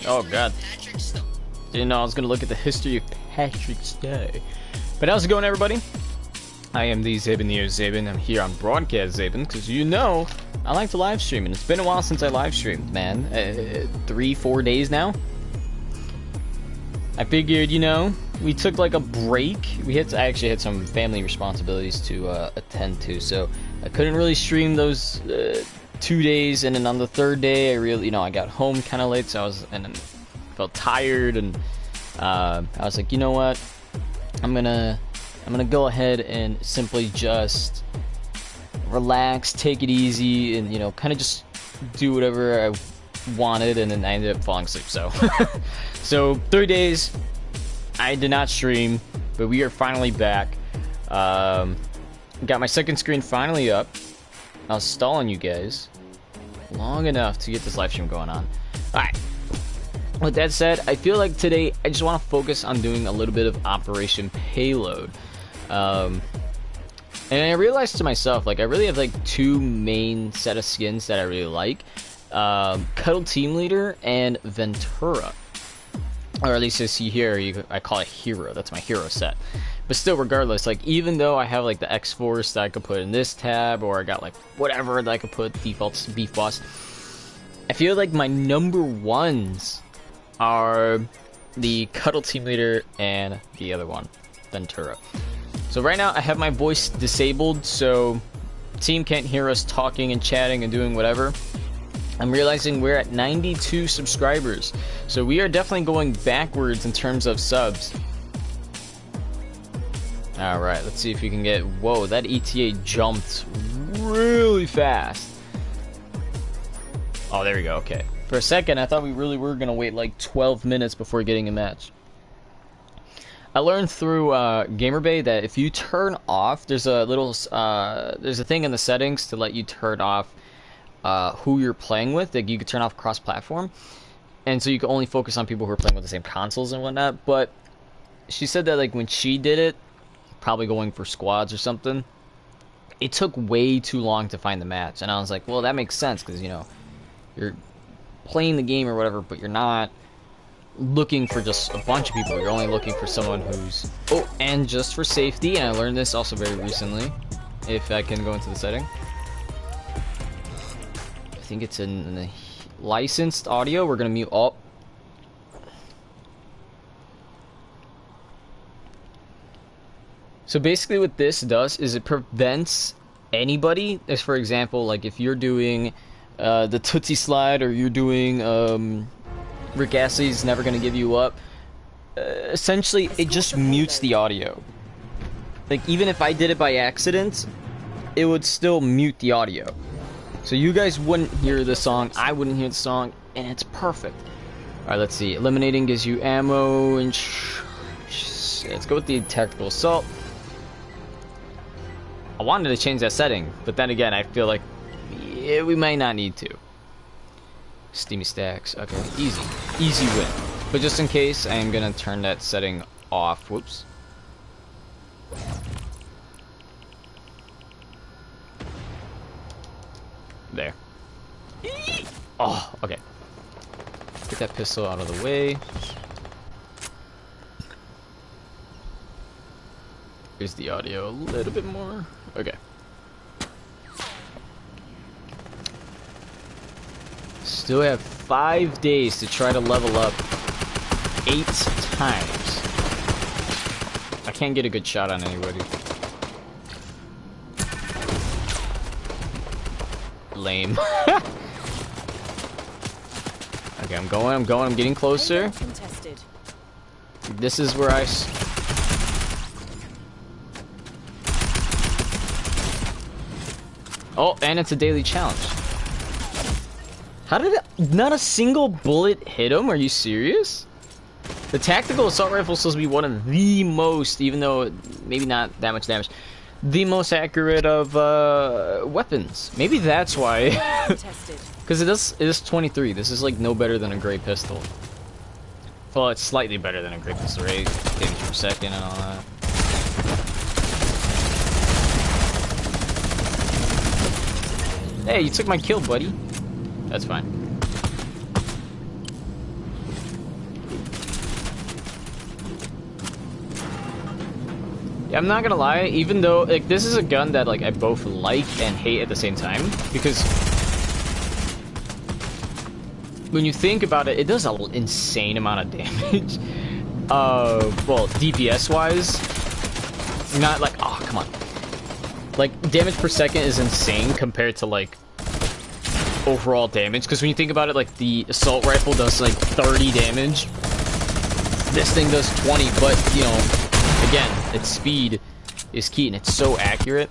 Oh god. Didn't know I was gonna look at the history of Patrick's Day. But how's it going, everybody? I am the Zabin, the Zabin. I'm here on Broadcast Zabin because you know I like to live stream, and it's been a while since I live streamed, man. 3-4 days now. I figured, you know, we took like a break. I actually had some family responsibilities to attend to, so I couldn't really stream those 2 days. And then on the third day, I really, you know, I got home kind of late, so I felt tired, and I was like, you know what, I'm gonna go ahead and simply just relax, take it easy, and, you know, kind of just do whatever I wanted. And then I ended up falling asleep. So 3 days I did not stream, but we are finally back. Got my second screen finally up. I was stalling you guys long enough to get this live stream going on. Alright, with that said, I feel like today I just want to focus on doing a little bit of Operation Payload. And I realized to myself, like, I really have like two main set of skins that I really like. Cuddle Team Leader and Ventura, or at least I see here, I call it Hero. That's my hero set. But still, regardless, like, even though I have like the X-Force that I could put in this tab, or I got like whatever that I could put defaults beef boss, I feel like my number ones are the Cuddle Team Leader and the other one, Ventura. So right now I have my voice disabled, so team can't hear us talking and chatting and doing whatever. I'm realizing we're at 92 subscribers, so we are definitely going backwards in terms of subs. Alright, let's see if we can get... Whoa, that ETA jumped really fast. Oh, there we go, okay. For a second, I thought we really were going to wait like 12 minutes before getting a match. I learned through GamerBay that if you turn off, there's a little... there's a thing in the settings to let you turn off who you're playing with. Like, you could turn off cross-platform, and so you can only focus on people who are playing with the same consoles and whatnot. But she said that, like, when she did it, probably going for squads or something, it took way too long to find the match. And I was like, well, that makes sense, because, you know, you're playing the game or whatever, but you're not looking for just a bunch of people. You're only looking for someone who's... Oh, and just for safety, and I learned this also very recently, if I can go into the setting, I think it's in the licensed audio. We're gonna mute all. So basically what this does is it prevents anybody, as for example, like if you're doing the Tootsie Slide, or you're doing Rick Astley's Never Gonna Give You Up, essentially it just mutes the audio. Like, even if I did it by accident, it would still mute the audio. So you guys wouldn't hear the song, I wouldn't hear the song, and it's perfect. Alright, let's see. Eliminating gives you ammo, and let's go with the tactical assault. I wanted to change that setting, but then again, I feel like we might not need to. Steamy stacks. Okay, easy win. But just in case, I am gonna turn that setting off. Whoops. There. Oh, okay. Get that pistol out of the way. Here's the audio a little bit more. Okay. Still have 5 days to try to level up 8 times. I can't get a good shot on anybody. Lame. Okay, I'm getting closer. This is where Oh, and it's a daily challenge. How did not a single bullet hit him? Are you serious? The tactical assault rifle is supposed to be one of the most, even though maybe not that much damage, the most accurate of weapons. Maybe that's why. Because it is 23. This is like no better than a gray pistol. Well, it's slightly better than a gray pistol, right? Damage per second and all that. Hey, you took my kill, buddy. That's fine. Yeah, I'm not gonna lie, even though, like, this is a gun that, like, I both like and hate at the same time, because when you think about it, it does an insane amount of damage. Well, DPS-wise, not like, oh, come on. Like, damage per second is insane compared to, like, overall damage, because when you think about it, like, the assault rifle does, like, 30 damage. This thing does 20, but, you know, again, its speed is key, and it's so accurate.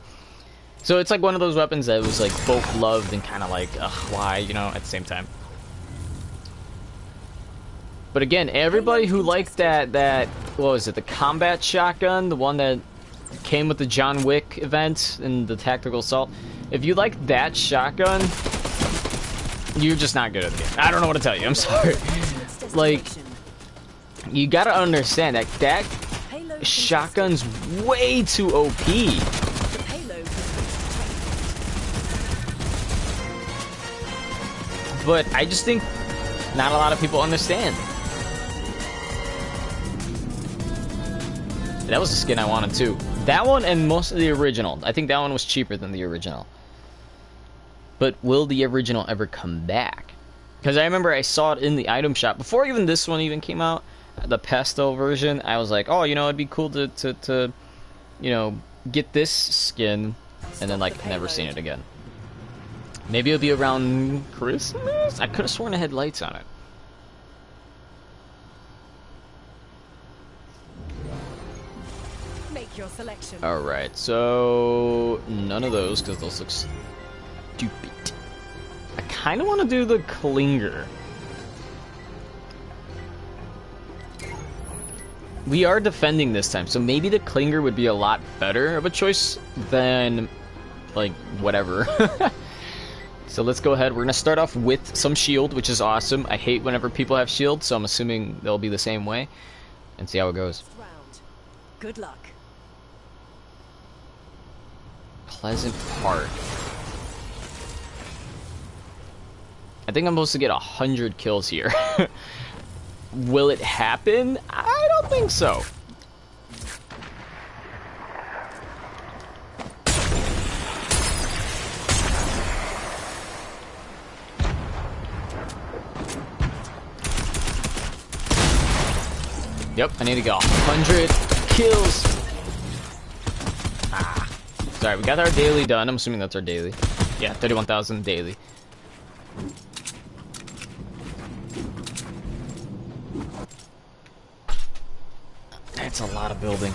So it's like one of those weapons that was like both loved and kind of like, ugh, why, you know, at the same time. But again, everybody who liked that, what was it, the combat shotgun, the one that came with the John Wick event and the tactical assault, if you like that shotgun, you're just not good at the game. I don't know what to tell you, I'm sorry. Like, you gotta understand that that shotgun's way too OP. But I just think not a lot of people understand. That was the skin I wanted too. That one and most of the original. I think that one was cheaper than the original. But will the original ever come back? Because I remember I saw it in the item shop before even this one even came out. The pastel version, I was like, oh, you know, it'd be cool to you know, get this skin, and then like never seen it again. Maybe it'll be around Christmas? I could have sworn it had lights on it. Make your selection. Alright, so none of those because those look stupid. I kind of want to do the Klinger. We are defending this time, so maybe the Klinger would be a lot better of a choice than, like, whatever. So let's go ahead. We're going to start off with some shield, which is awesome. I hate whenever people have shield, so I'm assuming they'll be the same way. And see how it goes. Good luck. Pleasant Park. I think I'm supposed to get 100 kills here. Will it happen? I don't think so. Yep, I need to get 100 kills. Ah. Sorry, we got our daily done. I'm assuming that's our daily. Yeah, 31,000 daily. That's a lot of building.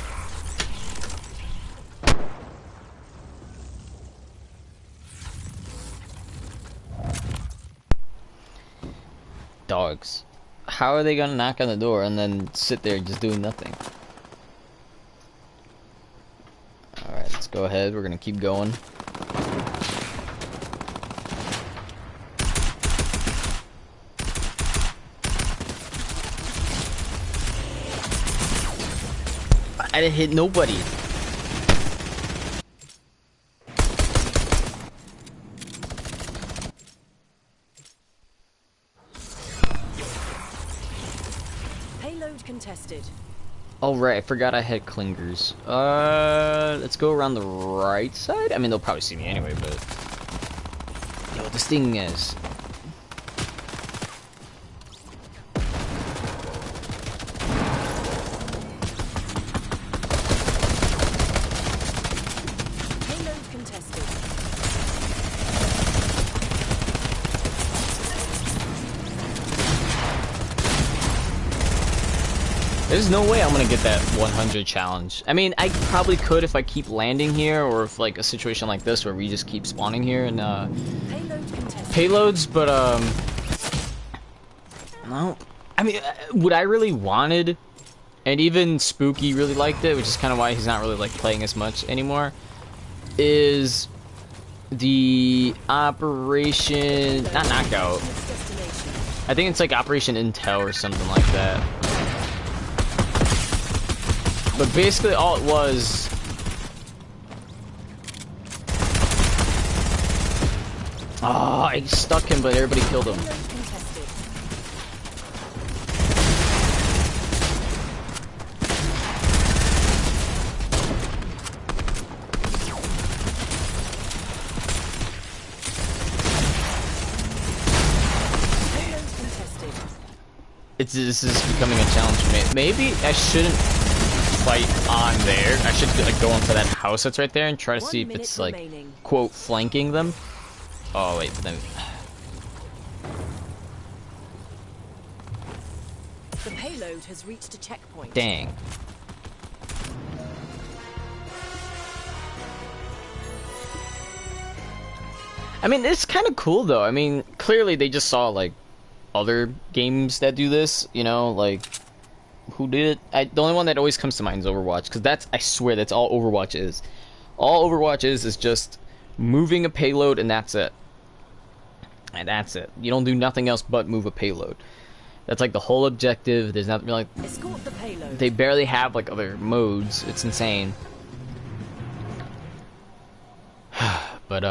Dogs. How are they gonna knock on the door and then sit there just doing nothing? Alright, let's go ahead. We're gonna keep going. I didn't hit nobody. Payload contested. Oh right, I forgot I had clingers. Let's go around the right side. I mean, they'll probably see me anyway, but yo, this thing is. There's no way I'm gonna get that 100 challenge. I mean, I probably could if I keep landing here, or if like a situation like this where we just keep spawning here and payloads, but no. I mean, what I really wanted, and even Spooky really liked it, which is kind of why he's not really like playing as much anymore, is the Operation, not Knockout. I think it's like Operation Intel or something like that. But basically all it was... Oh, I stuck him, but everybody killed him. This is becoming a challenge for me. Maybe I shouldn't fight on there. I should like go into that house that's right there and try to see if it's like quote flanking them. Oh wait, but then The payload has reached a checkpoint. dang. I mean, it's kind of cool though. I mean, clearly they just saw like other games that do this, you know, like who did it? The only one that always comes to mind is Overwatch, because that's, I swear, that's all Overwatch is. All Overwatch is just moving a payload, and that's it. And that's it. You don't do nothing else but move a payload. That's like the whole objective. There's nothing like. Escort the payload. They barely have like other modes. It's insane. But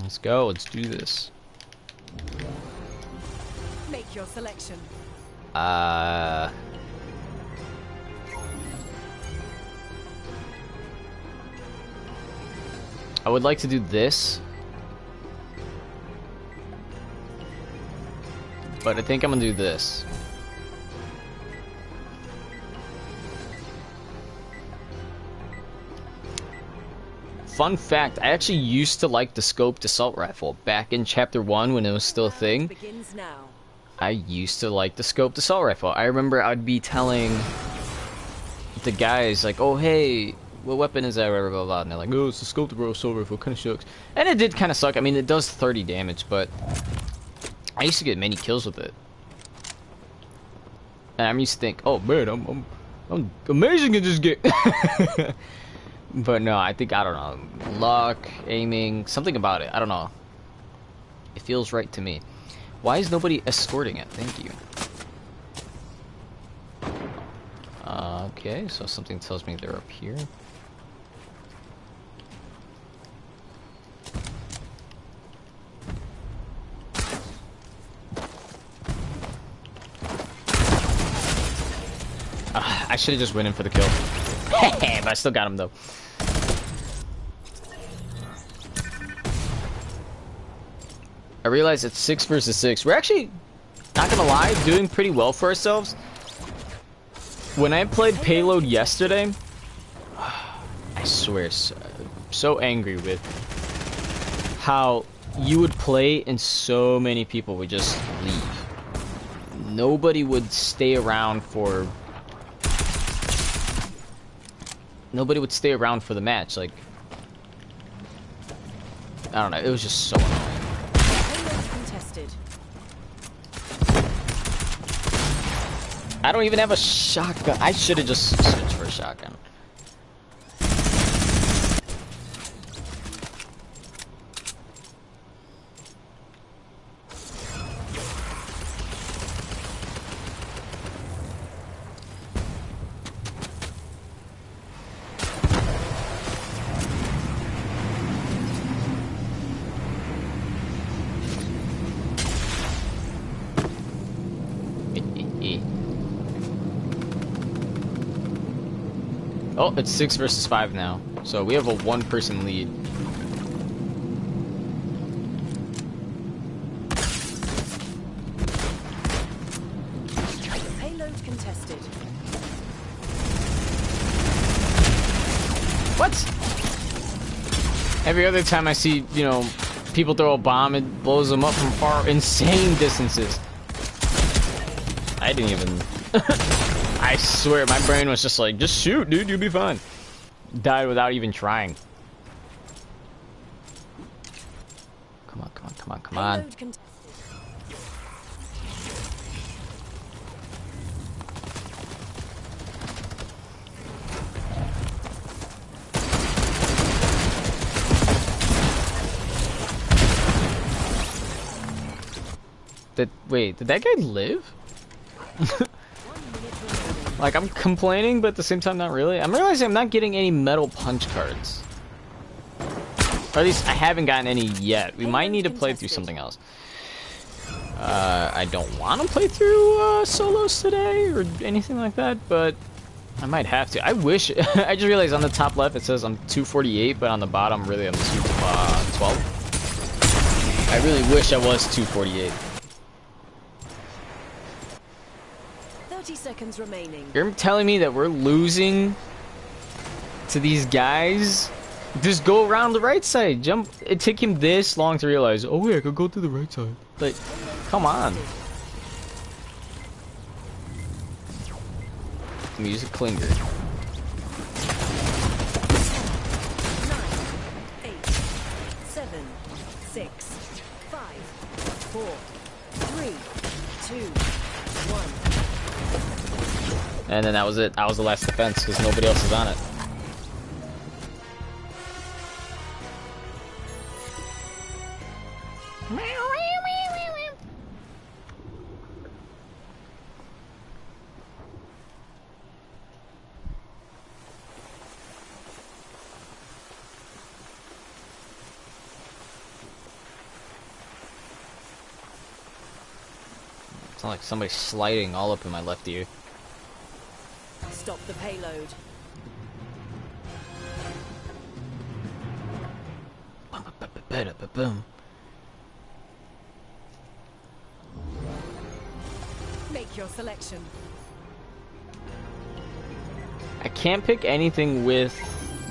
let's go. Let's do this. Make your selection. I would like to do this, but I think I'm gonna do this. Fun fact, I actually used to like the scoped assault rifle back in chapter 1 when it was still a thing. Begins now. I used to like the scoped assault rifle. I remember I'd be telling the guys like, oh hey, what weapon is that, blah, blah, blah, blah. And they're like, oh, it's the scoped assault rifle, kinda sucks. And it did kinda suck. I mean, it does 30 damage, but I used to get many kills with it. And I used to think, oh man, I'm amazing at this game. But no, I think, I don't know, luck, aiming, something about it. I don't know. It feels right to me. Why is nobody escorting it? Thank you. Okay, so something tells me they're up here. I should have just went in for the kill. But I still got him though. I realize it's 6 versus 6. We're actually, not gonna lie, doing pretty well for ourselves. When I played Payload yesterday, I swear, so angry with how you would play and so many people would just leave. Nobody would stay around for... Nobody would stay around for the match. Like, I don't know, it was just so annoying. I don't even have a shotgun. I should have just switched for a shotgun. Oh, it's 6 versus 5 now. So we have a 1-person lead. Payload contested. What? Every other time I see, you know, people throw a bomb, it blows them up from far, insane distances. I didn't even... I swear, my brain was just like, just shoot, dude, you'll be fine. Died without even trying. Come on, come on, come on, come on. Wait, did that guy live? Like, I'm complaining, but at the same time, not really. I'm realizing I'm not getting any metal punch cards. Or at least, I haven't gotten any yet. We might need to play through something else. I don't want to play through solos today, or anything like that, but I might have to. I wish... I just realized on the top left, it says I'm 248, but on the bottom, really, I'm 212. I really wish I was 248. 30 seconds remaining. You're telling me that we're losing to these guys? Just go around the right side. Jump. It took him this long to realize, oh wait, I could go to the right side. Like, come on. Music clinger. 9, 8, 7, 6, 5, 4, 3, 2, 1. And then that was it. That was the last defense because nobody else is on it. It's not like somebody's sliding all up in my left ear. Stop the payload. Boom. Make your selection. I can't pick anything with,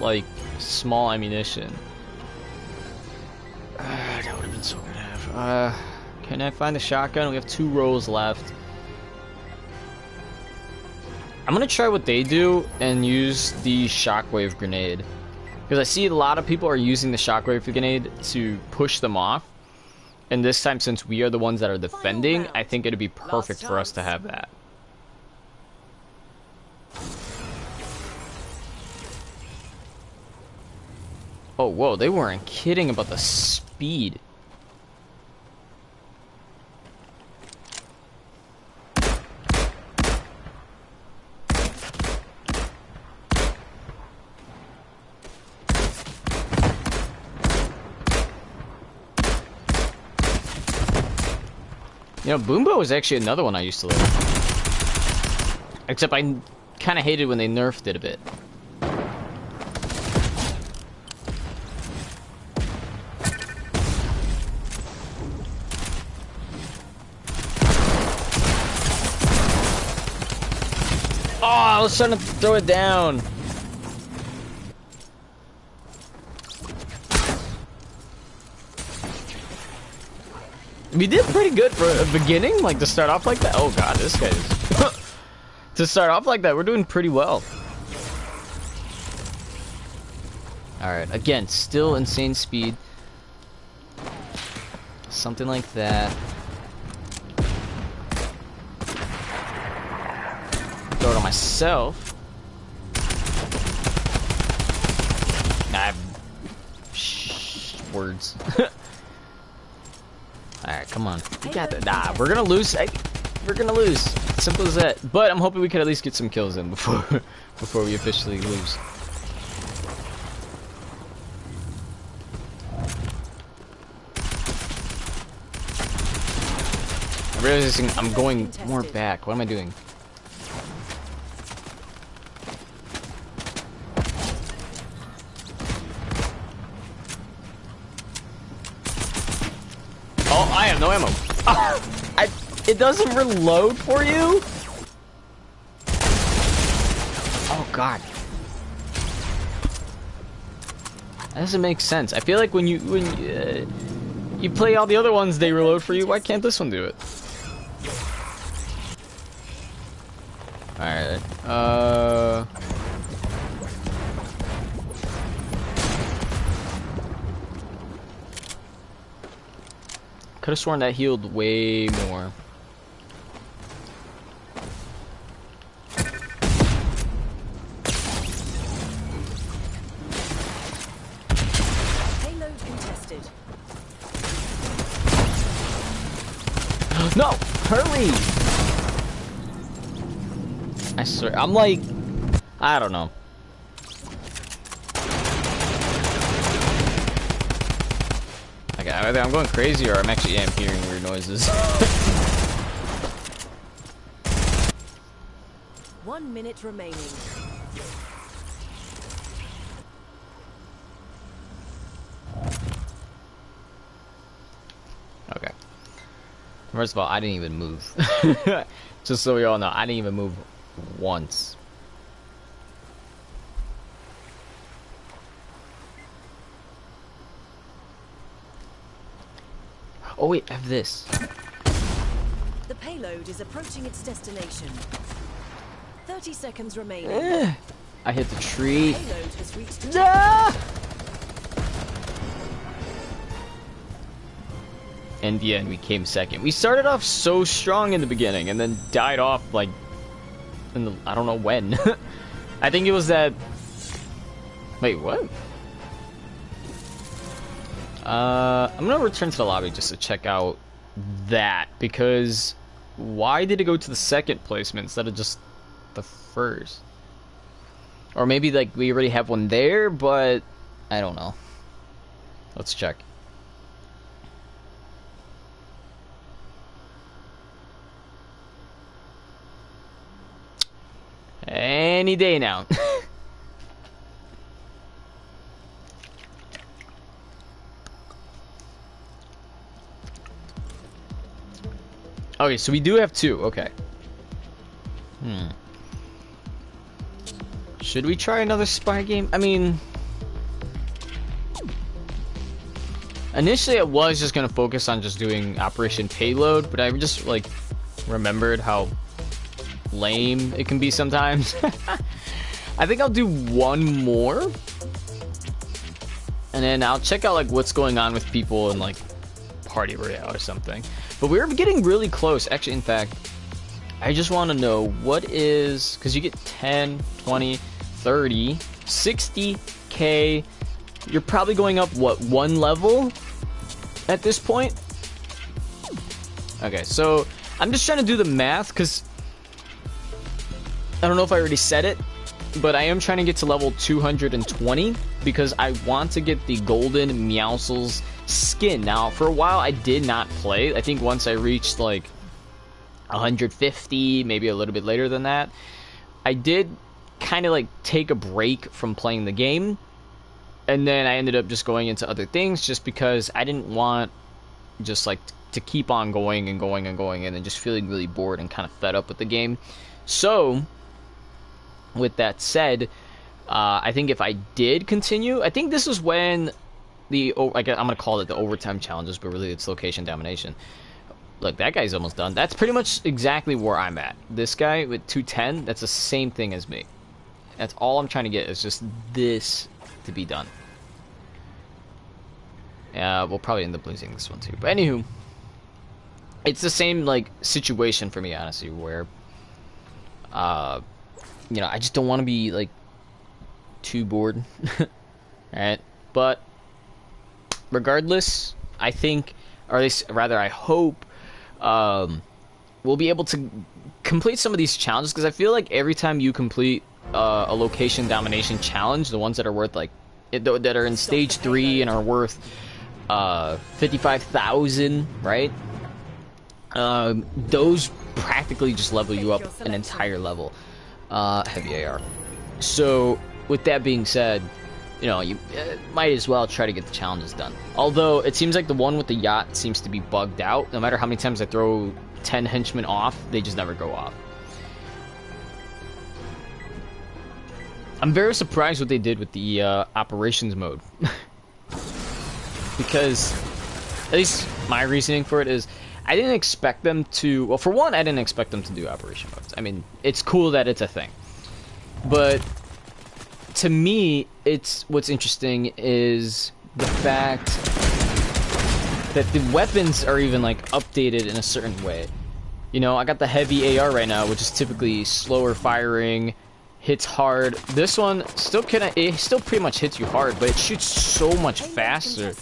like, small ammunition. That would have been so good to have. Can I find the shotgun? We have 2 rows left. I'm gonna try what they do and use the shockwave grenade. Because I see a lot of people are using the shockwave grenade to push them off. And this time, since we are the ones that are defending, I think it'd be perfect for us to have that. Oh, whoa, they weren't kidding about the speed. You know, Boombo is actually another one I used to love. Except I kind of hated when they nerfed it a bit. Oh, I was trying to throw it down. We did pretty good for a beginning, like to start off like that. Oh god, this guy is... To start off like that, we're doing pretty well. Alright, again, still insane speed. Something like that. Throw it on myself. Words. Alright, come on. We got that. Nah, we're gonna lose. We're gonna lose. Simple as that. But I'm hoping we can at least get some kills in before we officially lose. I'm realizing I'm going more back. What am I doing? Oh, I have no ammo. It doesn't reload for you? Oh god. That doesn't make sense. I feel like when you play all the other ones, they reload for you. Why can't this one do it? Alright. Could have sworn that healed way more. Payload contested. No! Hurry! I swear, I'm like... I don't know. Okay, either I'm going crazy or I'm actually hearing weird noises. 1 minute remaining. Okay. First of all, I didn't even move. Just so we all know, I didn't even move once. Oh wait, I have this. The payload is approaching its destination. 30 seconds remaining. I hit the tree. The payload has reached. In the end, we came second. We started off so strong in the beginning, and then died off like, I don't know when. I think it was that. Wait, what? I'm gonna return to the lobby just to check out that, because why did it go to the second placement instead of just the first? Or maybe like we already have one there, but I don't know. Let's check. Any day now. Okay, so we do have two. Okay. Should we try another spy game? I mean, initially I was just gonna focus on just doing Operation Payload, but I just like remembered how lame it can be sometimes. I think I'll do one more, and then I'll check out like what's going on with people in like Party Royale or something. But we're getting really close. Actually, in fact, I just want to know what is, because you get 10, 20, 30, 60k. You're probably going up, what, one level at this point? Okay, so I'm just trying to do the math, because I don't know if I already said it, but I am trying to get to level 220 because I want to get the golden Meowscles skin. Now, for a while, I did not play. I think once I reached like 150, maybe a little bit later than that, I did kind of like take a break from playing the game, and then I ended up just going into other things just because I didn't want just like to keep on going and going and going and then just feeling really bored and kind of fed up with the game. So with that said, I think if I did continue, I think this was when I'm gonna call it the overtime challenges, but really it's location domination. Look, that guy's almost done. That's pretty much exactly where I'm at. This guy with 210, that's the same thing as me. That's all I'm trying to get, is just this to be done. We'll probably end up losing this one too. But anywho, it's the same like situation for me, honestly, where you know, I just don't want to be like too bored. Alright, but regardless, I think, or at least rather I hope, we'll be able to complete some of these challenges, because I feel like every time you complete a location domination challenge, the ones that are worth like that are in stage 3 and are worth 55,000, right? Those practically just level you up an entire level. Heavy AR. So with that being said, you know, you might as well try to get the challenges done. Although it seems like the one with the yacht seems to be bugged out. No matter how many times I throw 10 henchmen off, they just never go off. I'm very surprised what they did with the operations mode. Because, at least my reasoning for it is, I didn't expect them to, well, for one, I didn't expect them to do operation modes. I mean, it's cool that it's a thing. But to me, what's interesting is the fact that the weapons are even like updated in a certain way. You know, I got the heavy AR right now, which is typically slower firing, hits hard. This one still pretty much hits you hard, but it shoots so much faster.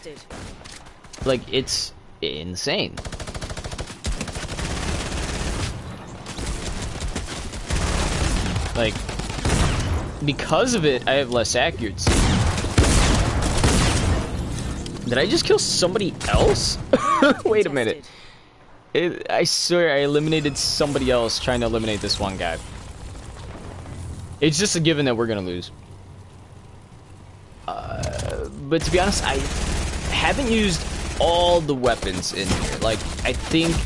Like, it's insane. Like, because of it, I have less accuracy. Did I just kill somebody else? Wait a minute. I swear I eliminated somebody else trying to eliminate this one guy. It's just a given that we're gonna lose. But to be honest, I haven't used all the weapons in here. Like, I think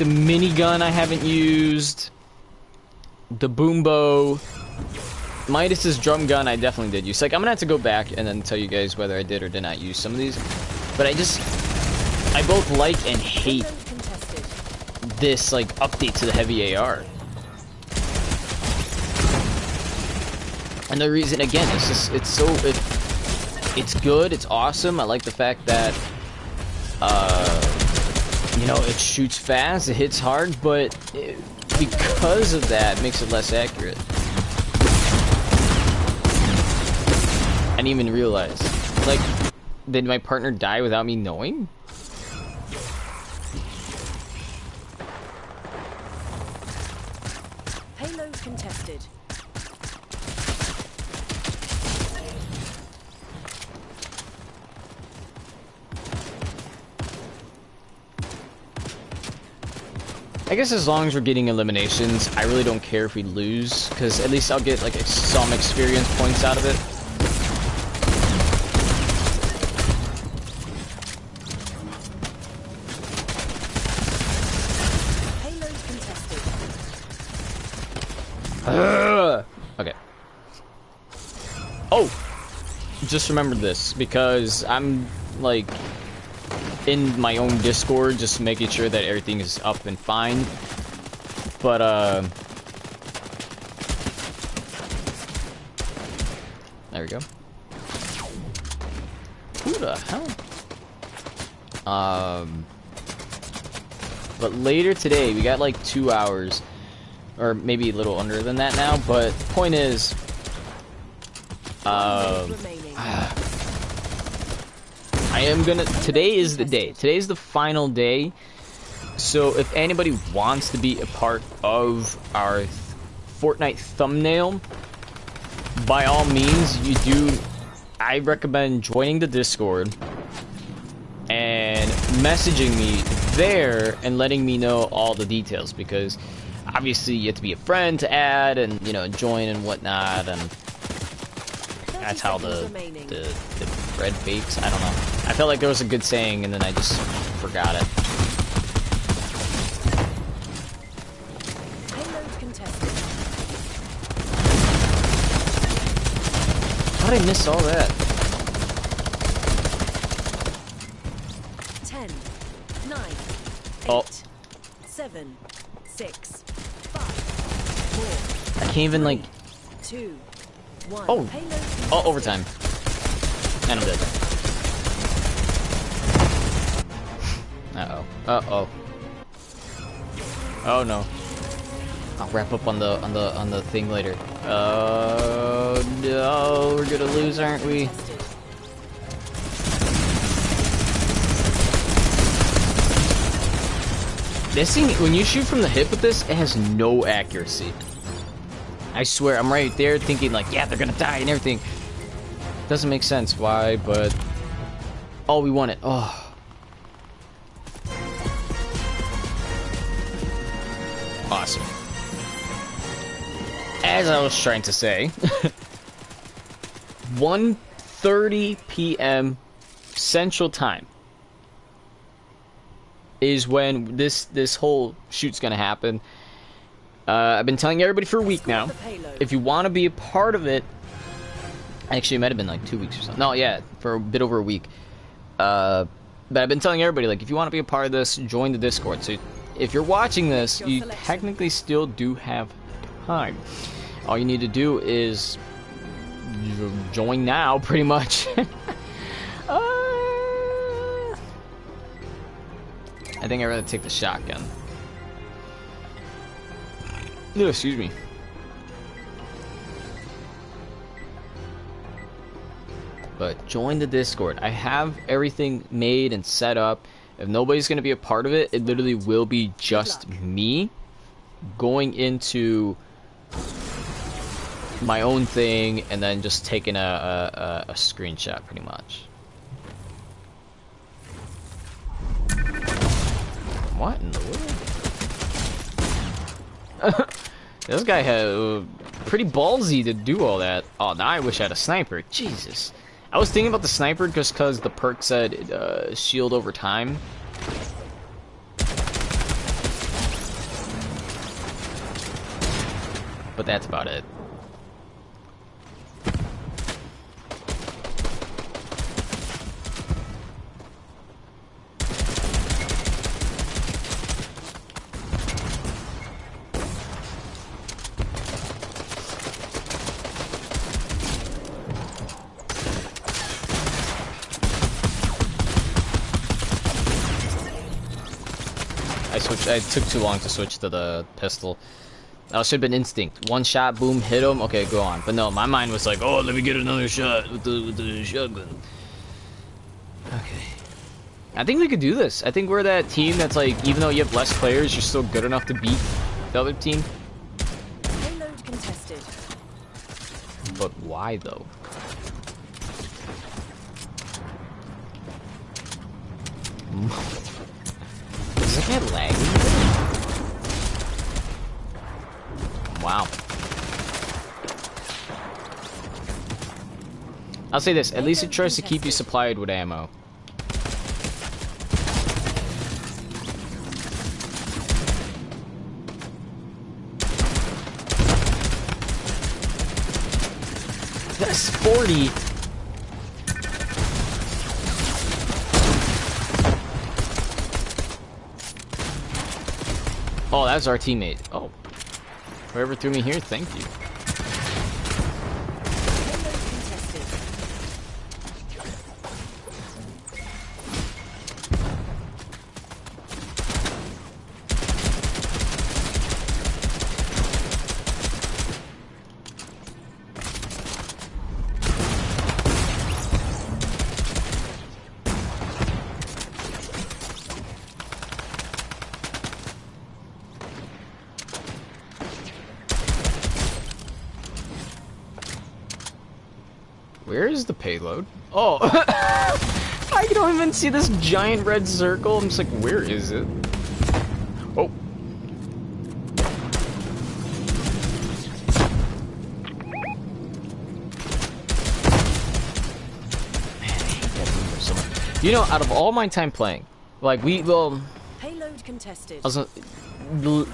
the minigun I haven't used. The boom bow. Midas's drum gun I definitely did use. Like, I'm gonna have to go back and then tell you guys whether I did or did not use some of these. But I both like and hate this, like, update to the heavy AR. And the reason, again, it's just, it's good, it's awesome. I like the fact that, you know, it shoots fast, it hits hard, but because of that, it makes it less accurate. I didn't even realize. Like, did my partner die without me knowing? Payload contested. I guess as long as we're getting eliminations, I really don't care if we lose, because at least I'll get like some experience points out of it. Okay. Oh! Just remembered this, because I'm, like, in my own Discord, just making sure that everything is up and fine. But, there we go. Who the hell? But later today, we got, like, 2 hours. Or maybe a little under than that now, but the point is, I am gonna, today is the day. Today is the final day. So if anybody wants to be a part of our Fortnite thumbnail, by all means, I recommend joining the Discord and messaging me there and letting me know all the details, because obviously you have to be a friend to add and, you know, join and whatnot, and that's how the bread bakes. I don't know. I felt like there was a good saying and then I just forgot it. How did I miss all that? 10, 9, 8, 7, 6, 5, 4. I can't even, like... 2, 1. Oh! Oh, overtime. And I'm dead. Uh-oh. Uh-oh. Oh, no. I'll wrap up on the thing later. Oh, no. We're gonna lose, aren't we? This thing, when you shoot from the hip with this, it has no accuracy. I swear, I'm right there thinking like, yeah, they're gonna die and everything. Doesn't make sense why, but... Oh, we won it. Oh. Awesome. As I was trying to say, 1:30 p.m. Central Time is when this whole shoot's gonna happen. I've been telling everybody for a week now. If you want to be a part of it, actually, it might have been like 2 weeks or something. No, yeah, for a bit over a week. But I've been telling everybody, like, if you want to be a part of this, join the Discord. So if you're watching this, you technically still do have time. All you need to do is join now, pretty much. I think I'd rather take the shotgun. No, excuse me. But join the Discord. I have everything made and set up. If nobody's going to be a part of it, it literally will be just me going into my own thing and then just taking a screenshot, pretty much. What in the world? This guy had pretty ballsy to do all that. Oh, now I wish I had a sniper. Jesus. I was thinking about the sniper just because the perk said shield over time. but that's about it. I took too long to switch to the pistol. That should have been instinct. One shot, boom, hit him. Okay, go on. But no, my mind was like, oh, let me get another shot with the shotgun. Okay. I think we could do this. I think we're that team that's like, even though you have less players, you're still good enough to beat the other team. Payload contested. But why though? Is that guy lagging? Wow. I'll say this, at least it tries to keep you supplied with ammo. That's 40. Oh, that's our teammate. Oh. Whoever threw me here, thank you. Where is the payload? Oh, I don't even see this giant red circle. I'm just like, where is it? Oh. Man, I hate that window so much. You know, out of all my time playing, like payload contested. I was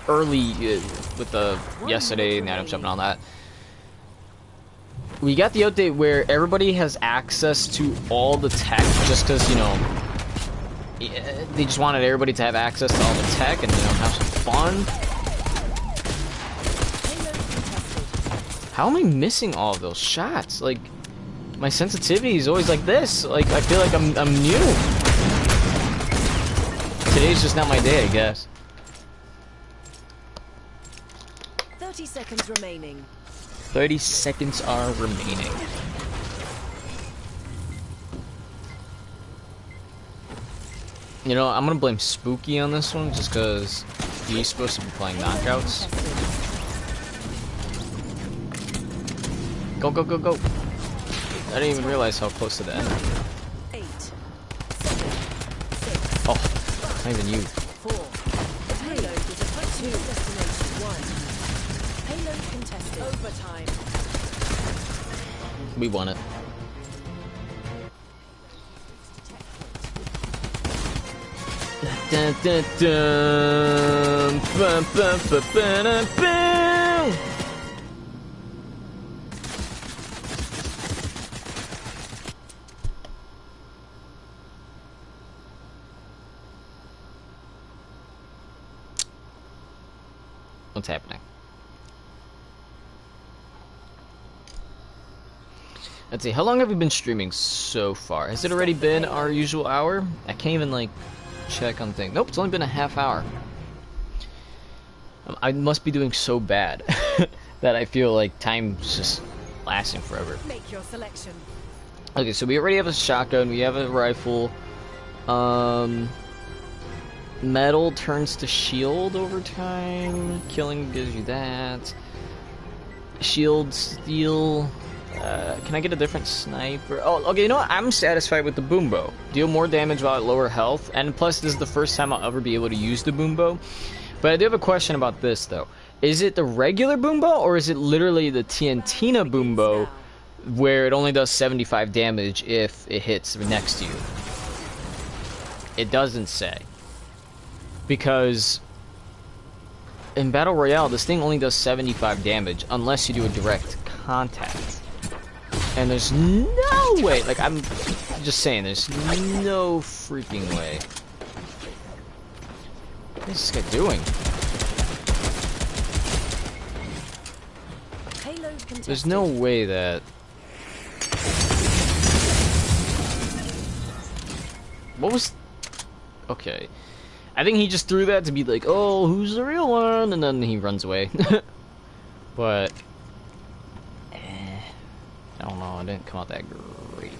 early with the yesterday and the item shop and all that. We got the update where everybody has access to all the tech just because, you know, they just wanted everybody to have access to all the tech and, you know, have some fun. How am I missing all of those shots? Like, my sensitivity is always like this. Like, I feel like I'm new. Today's just not my day, I guess. 30 seconds remaining. 30 seconds are remaining. You know, I'm gonna blame Spooky on this one, just because he's supposed to be playing knockouts. Go, go, go, go. I didn't even realize how close to the end. 8, 7, 6, Oh, not even you. 4. Payload is a 2 destination 1. Payload contested. Overtime. We won it. Dun, dun, dun. Bum, bum, bum, bum, bum. What's happening? Let's see, how long have we been streaming so far? Has it already been our usual hour? I can't even, like, check on things. Nope, it's only been a half hour. I must be doing so bad that I feel like time's just lasting forever. Make your selection. Okay, so we already have a shotgun, we have a rifle. Metal turns to shield over time. Killing gives you that. Shield, steel. Can I get a different sniper? Oh, okay, you know what? I'm satisfied with the boom bow. Deal more damage while at lower health, and plus this is the first time I'll ever be able to use the boom bow. But I do have a question about this, though. Is it the regular boom bow, or is it literally the TNTina boom bow, where it only does 75 damage if it hits next to you? It doesn't say. Because in Battle Royale, this thing only does 75 damage unless you do a direct contact. And there's no way, like, I'm just saying, there's no freaking way. What is this guy doing? There's no way that... What was... Okay. I think he just threw that to be like, oh, who's the real one? And then he runs away. But... I don't know, it didn't come out that great.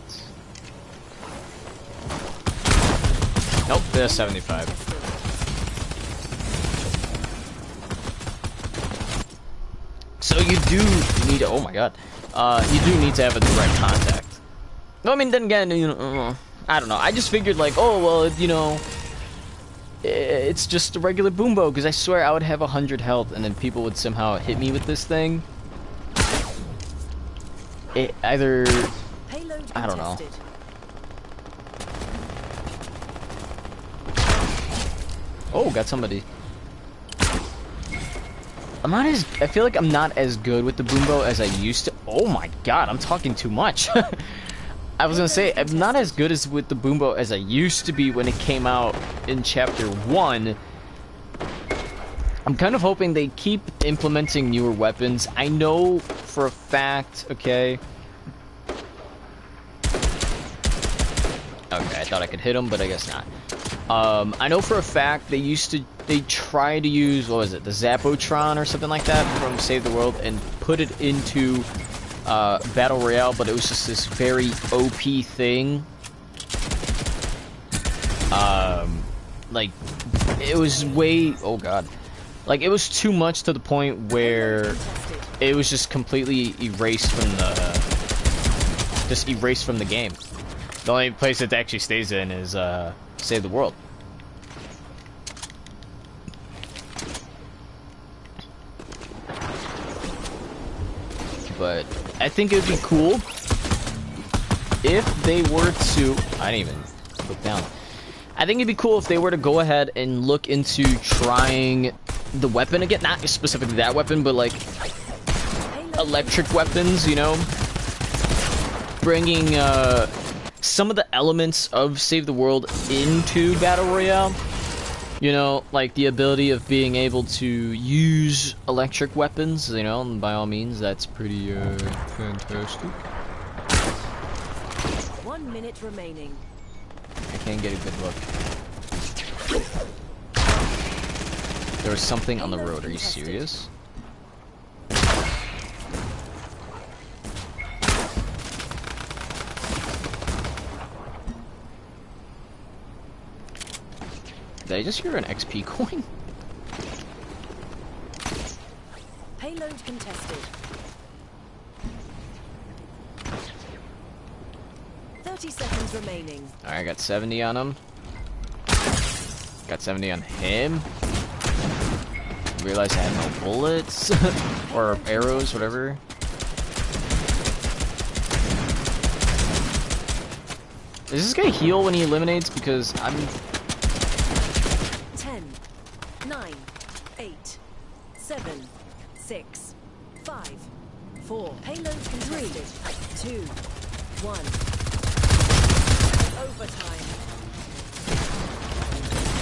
Nope, there's 75. So you do need to, oh my god, you do need to have a direct contact. No, I mean, then again, you know, I don't know. I just figured like, oh, well, you know, it's just a regular boom bow, because I swear I would have 100 health and then people would somehow hit me with this thing. It either, I don't know. Oh, got somebody. I feel like I'm not as good with the boom bow as I used to. Oh my god, I'm talking too much. I was gonna say, I'm not as good as with the boom bow as I used to be when it came out in Chapter 1. I'm kind of hoping they keep implementing newer weapons. I know for a fact, okay. Okay, I thought I could hit him, but I guess not. I know for a fact they try to use, what was it, the Zapotron or something like that from Save the World and put it into Battle Royale, but it was just this very OP thing. Like, it was way, oh god. Like, it was too much to the point where it was just completely erased from the game. The only place it actually stays in is, Save the World. But I think it would be cool if they were to... I didn't even look down. I think it'd be cool if they were to go ahead and look into trying the weapon again. Not specifically that weapon, but like electric weapons, you know? Bringing some of the elements of Save the World into Battle Royale. You know, like the ability of being able to use electric weapons, you know, and by all means, that's pretty fantastic. 1 minute remaining. I can't get a good look. There was something on the road, are you serious? Did I just hear an XP coin? Payload contested. 30 seconds remaining. Alright, I got 70 on him. Got 70 on him. Realized I had no bullets. Or arrows, whatever. Does this guy heal when he eliminates? Because I'm... 10, 9, 8, 7, 6, 5, 4. Payload contested. 2, 1. Overtime.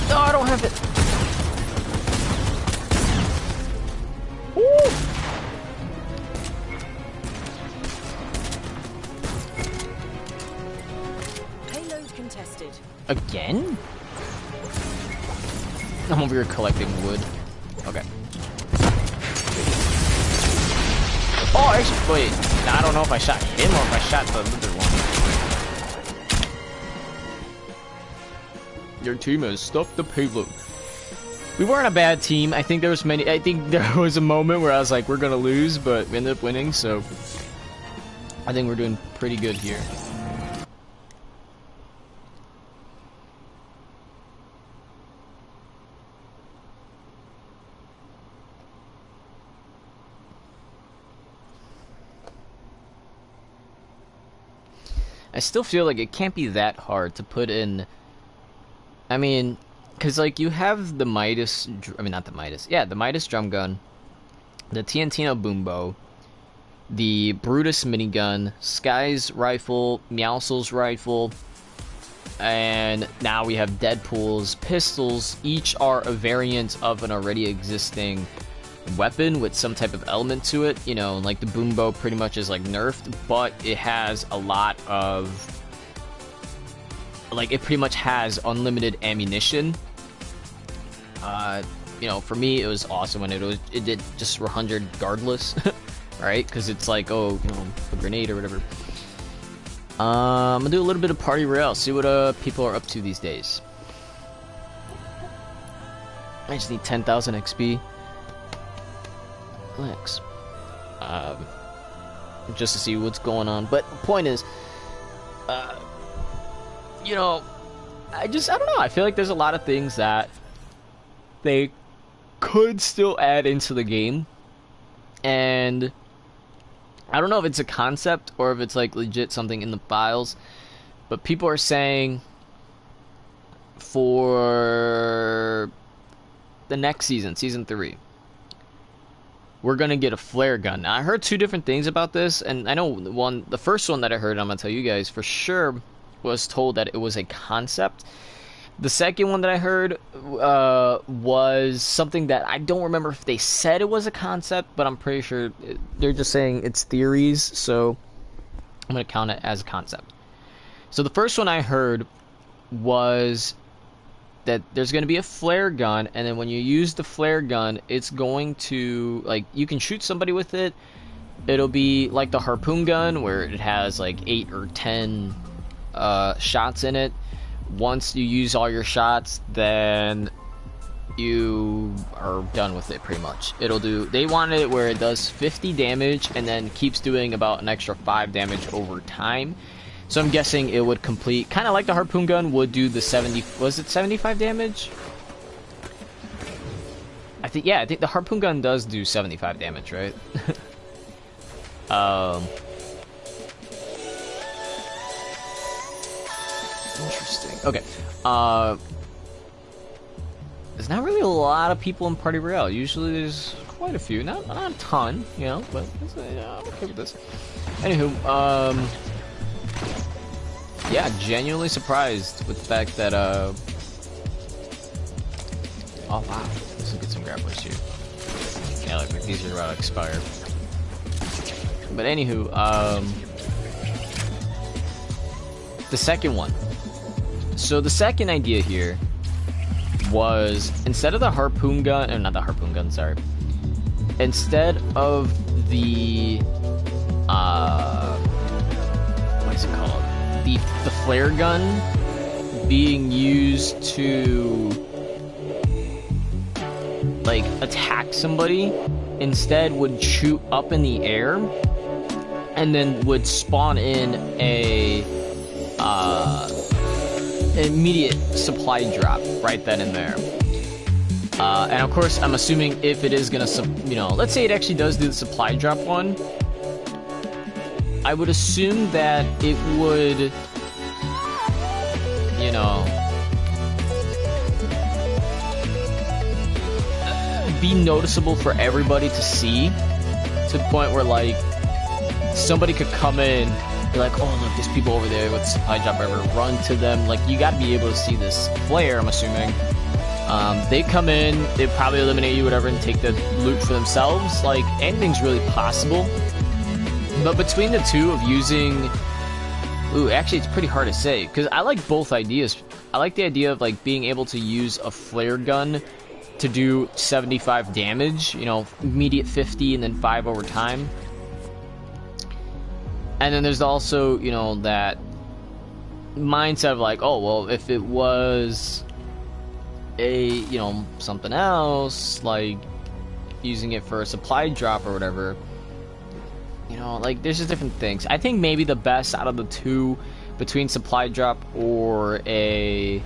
No, I don't have it. Woo! Payload contested. Again? I'm over here collecting wood. Okay. Oh, actually, wait. Now, I don't know if I shot him or if I shot the other one. Your team has stuffed the payload. We weren't a bad team. I think there was a moment where I was like, we're gonna lose, but we ended up winning, so I think we're doing pretty good here. I still feel like it can't be that hard to put in. I mean, Because, like, you have the Midas, I mean, not the Midas, yeah, the Midas drum gun, the Tiantino boom bow, the Brutus minigun, Sky's rifle, Meowscles rifle, and now we have Deadpool's pistols. Each are a variant of an already existing weapon with some type of element to it. You know, like the boom bow pretty much is like nerfed, but it has a lot of, like, it pretty much has unlimited ammunition. You know, for me, it was awesome when it did just 100 regardless, right? Because it's like, oh, you know, a grenade or whatever. I'm gonna do a little bit of party royale, see what people are up to these days. I just need 10,000 XP. Relax. Just to see what's going on. But the point is, you know, I don't know. I feel like there's a lot of things that they could still add into the game, and I don't know if it's a concept or if it's like legit something in the files, but people are saying for the next season, season 3, we're gonna get a flare gun. Now, I heard 2 different things about this, and I know the first one that I heard, I'm gonna tell you guys for sure, was told that it was a concept. The second one that I heard was something that I don't remember if they said it was a concept, but I'm pretty sure they're just saying it's theories, so I'm going to count it as a concept. So the first one I heard was that there's going to be a flare gun, and then when you use the flare gun, it's going to, like, you can shoot somebody with it. It'll be like the harpoon gun, where it has like 8 or 10 shots in it. Once you use all your shots, then you are done with it pretty much. It'll do, they wanted it where it does 50 damage and then keeps doing about an extra 5 damage over time. So I'm guessing it would complete, kind of like the harpoon gun would do the 70, was it 75 damage? I think the harpoon gun does do 75 damage, right? Interesting. Okay. There's not really a lot of people in Party Royale. Usually there's quite a few. Not a ton, you know, but yeah, I'm okay with this. Anywho, yeah, genuinely surprised with the fact that, oh wow, let's get some grapplers here. Yeah, like these are about to expire. But anywho, the second one. So the second idea here was, instead of the harpoon gun, or not the harpoon gun, sorry. Instead of the, what is it called? The flare gun being used to, like, attack somebody, instead would shoot up in the air, and then would spawn in a, immediate supply drop right then and there. And of course, I'm assuming if it is gonna, you know, let's say it actually does do the supply drop one, I would assume that it would, you know, be noticeable for everybody to see, to the point where, like, somebody could come in, be like, oh look, there's people over there with supply drop, ever run to them. Like, you gotta be able to see this flare, I'm assuming. They come in, they probably eliminate you, whatever, and take the loot for themselves. Like, anything's really possible. But between the two of using, ooh, actually it's pretty hard to say, because I like both ideas. I like the idea of, like, being able to use a flare gun to do 75 damage, you know, immediate 50 and then 5 over time. And then there's also, you know, that mindset of, like, oh, well, if it was a, you know, something else, like using it for a supply drop or whatever, you know, like, there's just different things. I think maybe the best out of the two, between supply drop or a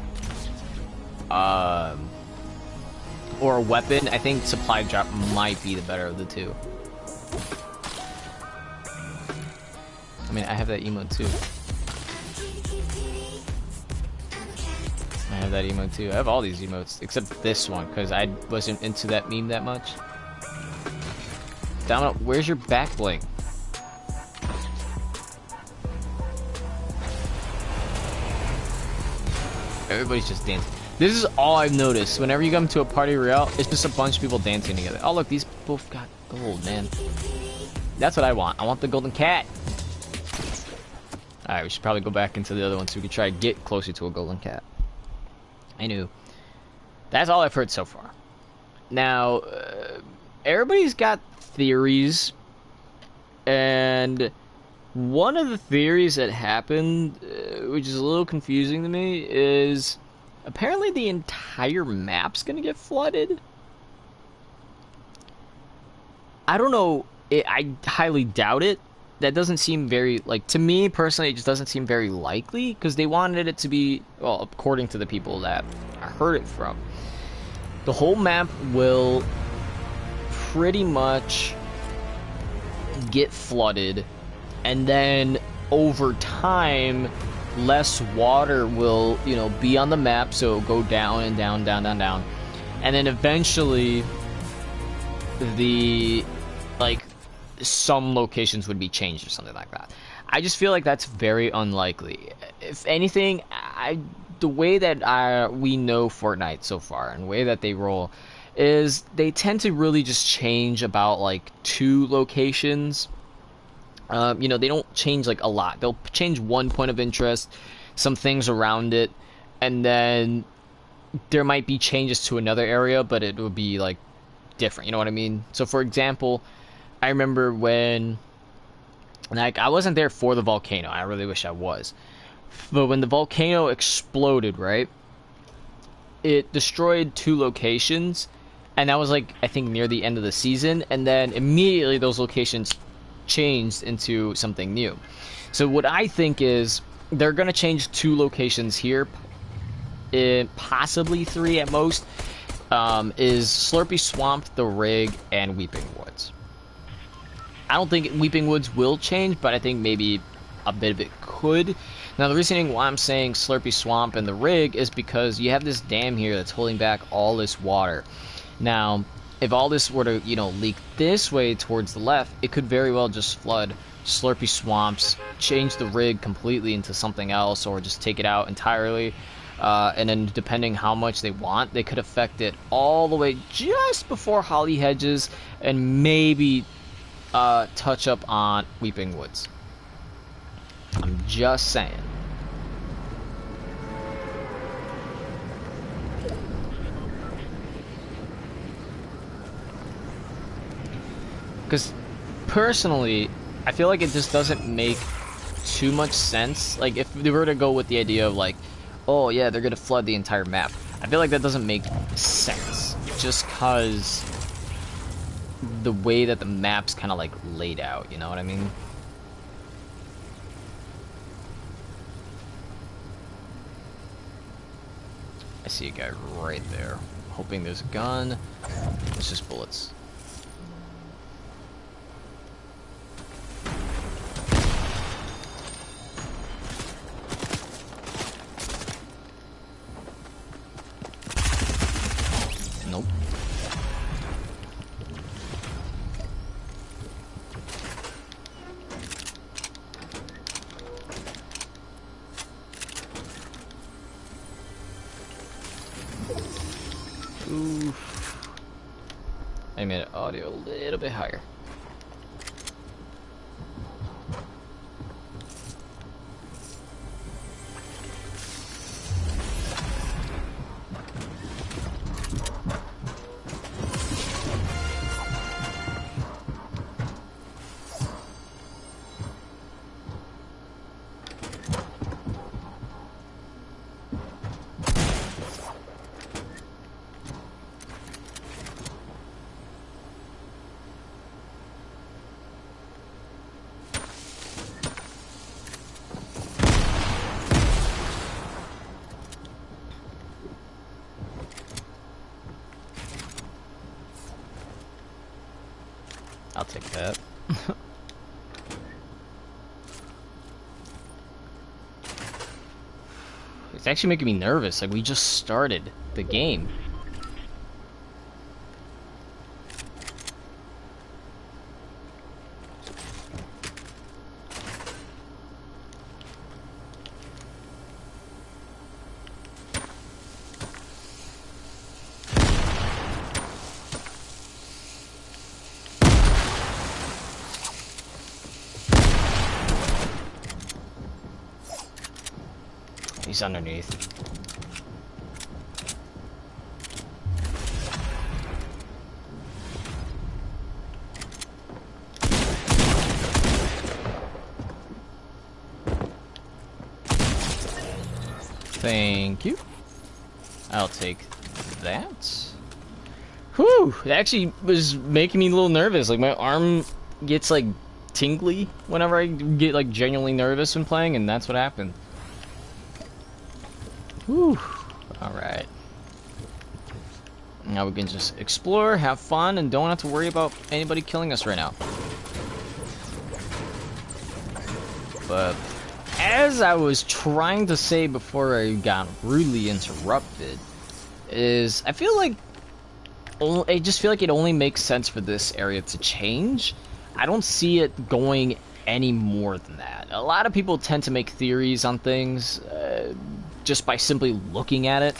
weapon, I think supply drop might be the better of the two. I mean, I have that emote too. I have that emote too. I have all these emotes except this one because I wasn't into that meme that much. Domino, where's your back bling? Everybody's just dancing. This is all I've noticed. Whenever you come to a party royale, it's just a bunch of people dancing together. Oh look, these both got gold, man. That's what I want. I want the golden cat. Alright, we should probably go back into the other one so we can try to get closer to a golden cat. I knew. That's all I've heard so far. Now, everybody's got theories, and one of the theories that happened, which is a little confusing to me, is apparently the entire map's gonna get flooded. I don't know. I highly doubt it. That doesn't seem very, like, to me personally, it just doesn't seem very likely, because they wanted it to be, well, according to the people that I heard it from, the whole map will pretty much get flooded, and then over time, less water will, you know, be on the map, so it'll go down and down, down, down, down, and then eventually the, like, some locations would be changed or something like that. I just feel like that's very unlikely. If anything, the way that we know Fortnite so far and the way that they roll is they tend to really just change about like 2 locations. You know, they don't change like a lot. They'll change one point of interest, some things around it, and then there might be changes to another area, but it would be like different. You know what I mean? So for example, I remember when, like, I wasn't there for the volcano. I really wish I was. But when the volcano exploded, right, it destroyed 2 locations, and that was, like, I think near the end of the season, and then immediately those locations changed into something new. So what I think is they're going to change 2 locations here, possibly 3 at most, is Slurpy Swamp, the Rig, and Weeping Woods. I don't think Weeping Woods will change, but I think maybe a bit of it could. Now, the reasoning why I'm saying Slurpy Swamp and the Rig is because you have this dam here that's holding back all this water. Now, if all this were to, you know, leak this way towards the left, it could very well just flood Slurpy Swamps, change the Rig completely into something else, or just take it out entirely. And then depending how much they want, they could affect it all the way just before Holly Hedges and maybe touch up on Weeping Woods. I'm just saying. Because personally, I feel like it just doesn't make too much sense. Like if they were to go with the idea of like, oh yeah, they're gonna flood the entire map, I feel like that doesn't make sense. Just cause the way that the map's kind of like laid out, you know what I mean? I see a guy right there. Hoping there's a gun. It's just bullets. Nope. Oof. I made the audio a little bit higher. I'll take that. actually making me nervous. Like, we just started the game. He's underneath. Thank you. I'll take that. Whew! It actually was making me a little nervous. Like, my arm gets, like, tingly whenever I get, like, genuinely nervous when playing, and that's what happened. Whew. Alright. Now we can just explore, have fun, and don't have to worry about anybody killing us right now. But as I was trying to say before I got rudely interrupted, is I feel like I just feel like it only makes sense for this area to change. I don't see it going any more than that. A lot of people tend to make theories on things just by simply looking at it.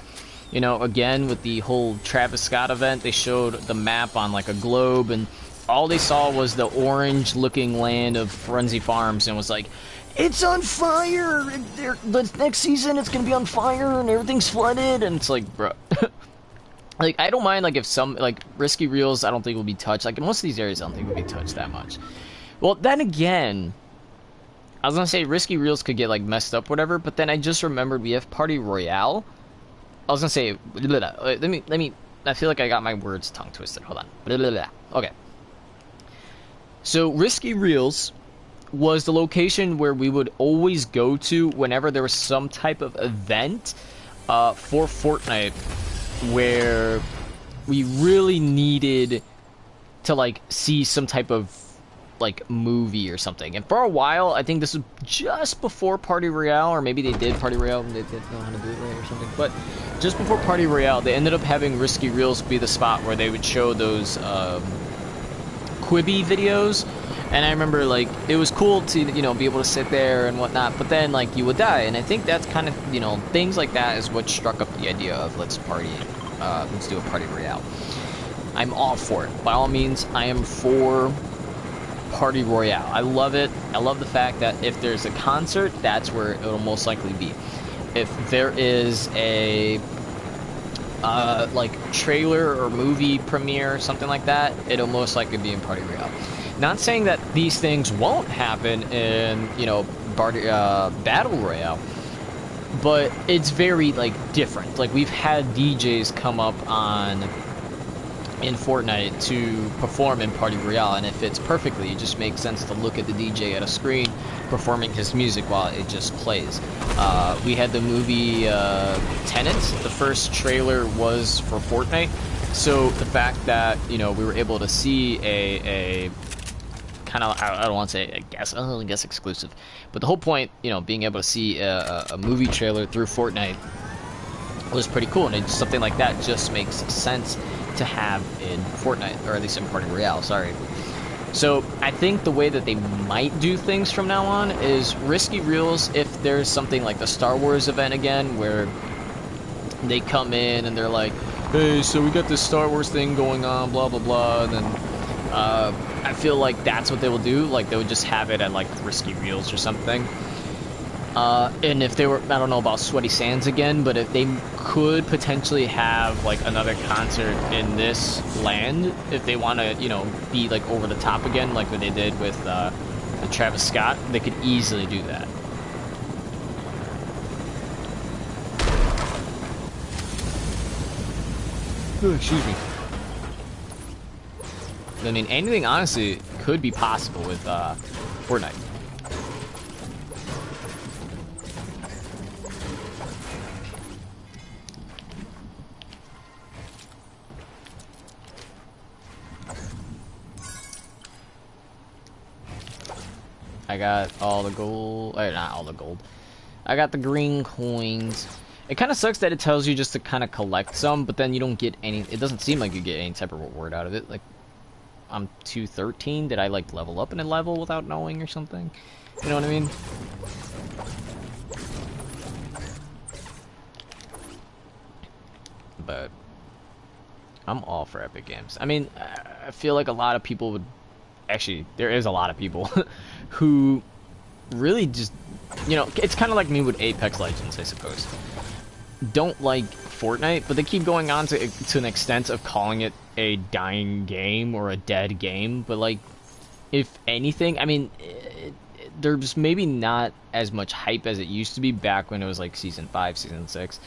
You know, again, with the whole Travis Scott event, they showed the map on like a globe, and all they saw was the orange-looking land of Frenzy Farms, and was like, it's on fire! The next season it's gonna be on fire, and everything's flooded, and it's like, bro. Like, I don't mind, like, if some, like, Risky Reels, I don't think will be touched. Like, in most of these areas, I don't think will be touched that much. Well, then again, I was gonna say Risky Reels could get, like, messed up, whatever, but then I just remembered we have Party Royale. I was gonna say, let me, I feel like I got my words tongue twisted. Hold on. Okay. So, Risky Reels was the location where we would always go to whenever there was some type of event for Fortnite where we really needed to, like, see some type of, like, movie or something. And for a while, I think this was just before Party Royale, or maybe they did Party Royale and they didn't know how to do it right or something, but just before Party Royale, they ended up having Risky Reels be the spot where they would show those Quibi videos. And I remember, like, it was cool to, you know, be able to sit there and whatnot, but then, like, you would die. And I think that's kind of, you know, things like that is what struck up the idea of let's do a Party Royale. I'm all for it. By all means, I am for Party Royale. I love it. I love the fact that if there's a concert, that's where it'll most likely be. If there is a like trailer or movie premiere or something like that, it'll most likely be in Party Royale. Not saying that these things won't happen in, you know, Battle Royale, but it's very, like, different. Like, we've had DJs come up in Fortnite to perform in Party Royale, and it fits perfectly. It just makes sense to look at the DJ at a screen performing his music while it just plays. We had the movie Tenet. The first trailer was for Fortnite, so the fact that, you know, we were able to see a kind of, I don't want to say, I guess exclusive, but the whole point, you know, being able to see a movie trailer through Fortnite was pretty cool, and it's something like that just makes sense to have in Fortnite, or at least in Party Royale, sorry. So I think the way that they might do things from now on is Risky Reels, if there's something like the Star Wars event again, where they come in and they're like, hey, so we got this Star Wars thing going on, blah, blah, blah, and then I feel like that's what they will do. Like, they would just have it at, like, Risky Reels or something. And if they were, I don't know about Sweaty Sands again, but if they could potentially have, like, another concert in this land, if they want to, you know, be, like, over the top again, like what they did with the Travis Scott, they could easily do that. Oh, excuse me. I mean, anything, honestly, could be possible with Fortnite. I got all the gold, not all the gold. I got the green coins, It kind of sucks that it tells you just to kind of collect some, but then you don't get any. It doesn't seem like you get any type of reward out of it. Like, I'm 213. Did I like level up in a level without knowing or something? You know what I mean? But I'm all for Epic Games. I mean, I feel like a lot of people would. Actually, there is a lot of people who really just, you know, it's kind of like me with Apex Legends, I suppose. Don't like Fortnite, but they keep going on to an extent of calling it a dying game or a dead game. But like, if anything, I mean, there's maybe not as much hype as it used to be back when it was like season 5, season 6.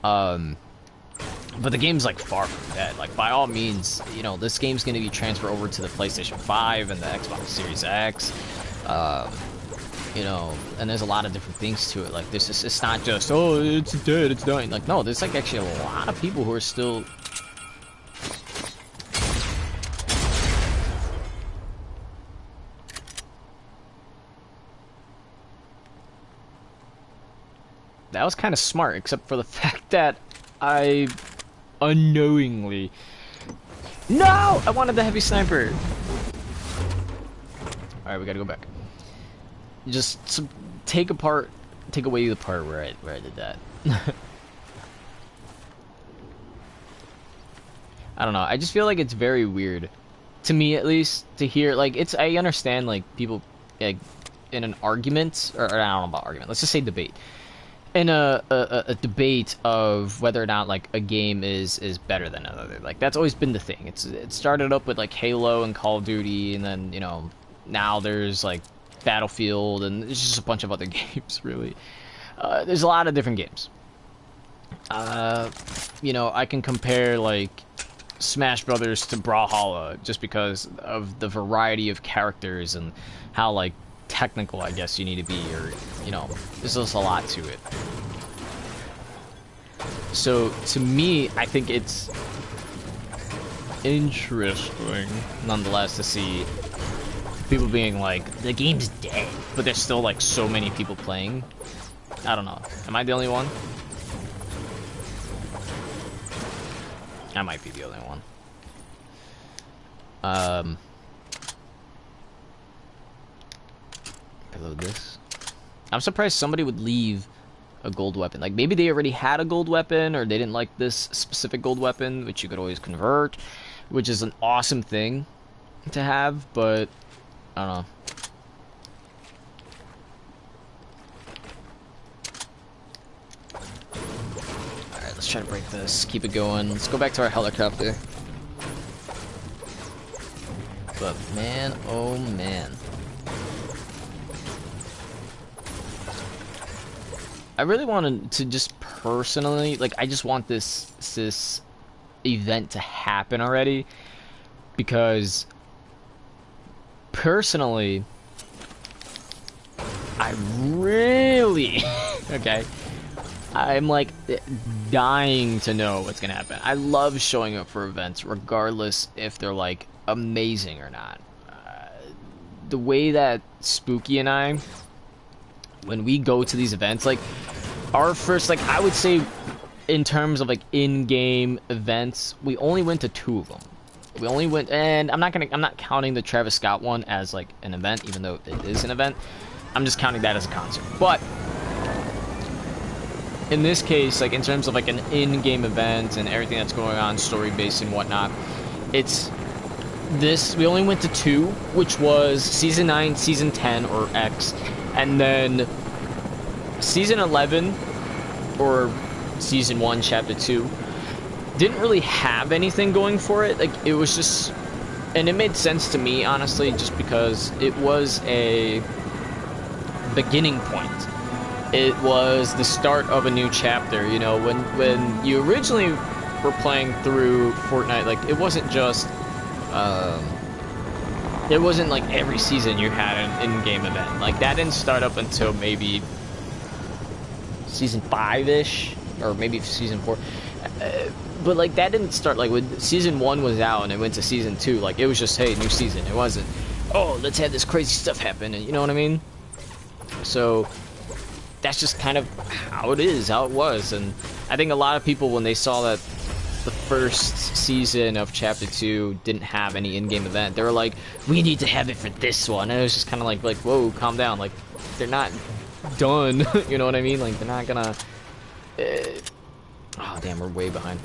But the game's like far from dead. Like, by all means, you know, this game's going to be transferred over to the PlayStation 5 and the Xbox Series X. You know, and there's a lot of different things to it. Like, this is, it's not just, oh, it's dead, it's dying. Like, no, there's like actually a lot of people who are still. That was kind of smart, except for the fact that I unknowingly. No! I wanted the heavy sniper! Alright, we gotta go back. Just take away the part where I did that. I don't know, I just feel like it's very weird. To me, at least, to hear, like, it's, I understand, like, people, like, in an argument, or I don't know about argument, let's just say debate. In a debate of whether or not like a game is better than another, like that's always been the thing. It started up with like Halo and Call of Duty, and then, you know, now there's like Battlefield, and there's just a bunch of other games. Really, there's a lot of different games. You know, I can compare like Smash Brothers to Brawlhalla just because of the variety of characters and how like technical, I guess, you need to be, or, you know, there's just a lot to it. So, to me, I think it's interesting, nonetheless, to see people being like, the game's dead, but there's still, like, so many people playing. I don't know. Am I the only one? I might be the only one. Reload this. I'm surprised somebody would leave a gold weapon. Like, maybe they already had a gold weapon, or they didn't like this specific gold weapon, which you could always convert, which is an awesome thing to have, but I don't know. Alright, let's try to break this. Keep it going. Let's go back to our helicopter. But man, oh man. I really wanted to just personally, like, I just want this event to happen already, because personally, I really, okay, I'm like dying to know what's gonna happen. I love showing up for events, regardless if they're like amazing or not. The way that Spooky and I, when we go to these events, like, our first, like, I would say, in terms of, like, in-game events, we only went to 2 of them. We only went, and I'm not counting the Travis Scott one as, like, an event, even though it is an event. I'm just counting that as a concert. But in this case, like, in terms of, like, an in-game event and everything that's going on, story-based and whatnot, it's this, we only went to 2, which was Season 9, Season 10, or X, and then Season 11, or Season 1, Chapter 2, didn't really have anything going for it. Like, it was just, and it made sense to me, honestly, just because it was a beginning point. It was the start of a new chapter, you know, when you originally were playing through Fortnite, like, it wasn't just, it wasn't like every season you had an in-game event. Like, that didn't start up until maybe Season 5-ish, or maybe Season 4. But, like, that didn't start, like, when Season 1 was out and it went to Season 2. Like, it was just, hey, new season. It wasn't, oh, let's have this crazy stuff happen, and you know what I mean? So, that's just kind of how it is, how it was. And I think a lot of people, when they saw that the first season of Chapter 2 didn't have any in-game event, they were like, we need to have it for this one. And it was just kind of like, whoa, calm down. Like, they're not done. You know what I mean? Like, they're not gonna... oh, damn, we're way behind.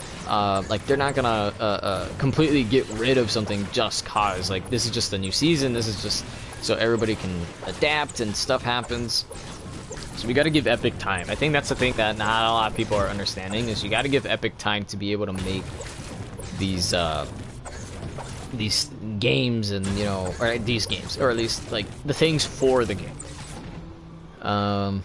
Like, they're not gonna completely get rid of something just cause. Like, this is just a new season. This is just so everybody can adapt and stuff happens. So we got to give Epic time. I think that's the thing that not a lot of people are understanding, is you got to give Epic time to be able to make these games, and you know, or these games, or at least like the things for the game. I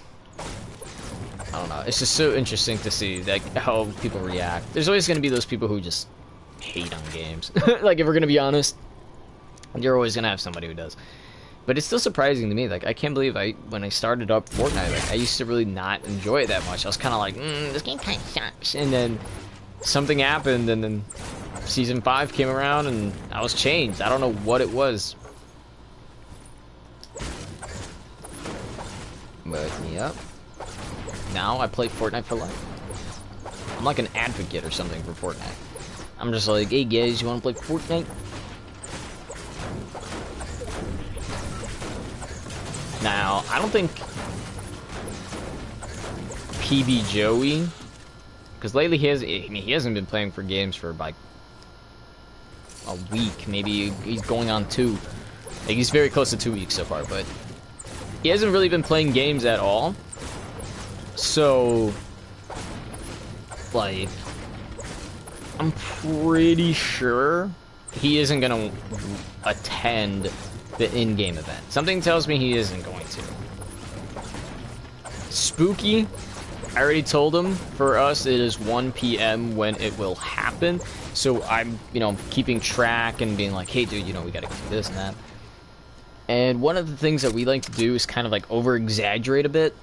don't know. It's just so interesting to see like how people react. There's always going to be those people who just hate on games. Like, if we're going to be honest, you're always going to have somebody who does. But it's still surprising to me. Like, I can't believe when I started up Fortnite, like, I used to really not enjoy it that much. I was kind of like, this game kind of sucks. And then something happened, and then Season 5 came around, and I was changed. I don't know what it was. But, yep. Now I play Fortnite for life. I'm like an advocate or something for Fortnite. I'm just like, hey guys, you want to play Fortnite? Now, I don't think PB Joey, because lately he hasn't been playing for games for like a week, maybe he's going on 2. Like, he's very close to 2 weeks so far, but he hasn't really been playing games at all. So, like, I'm pretty sure he isn't gonna attend the in-game event. Something tells me he isn't going to. Spooky, I already told him, for us it is 1 p.m. when it will happen. So I'm, you know, keeping track and being like, hey dude, you know, we gotta do this and that. And one of the things that we like to do is kind of like over-exaggerate a bit.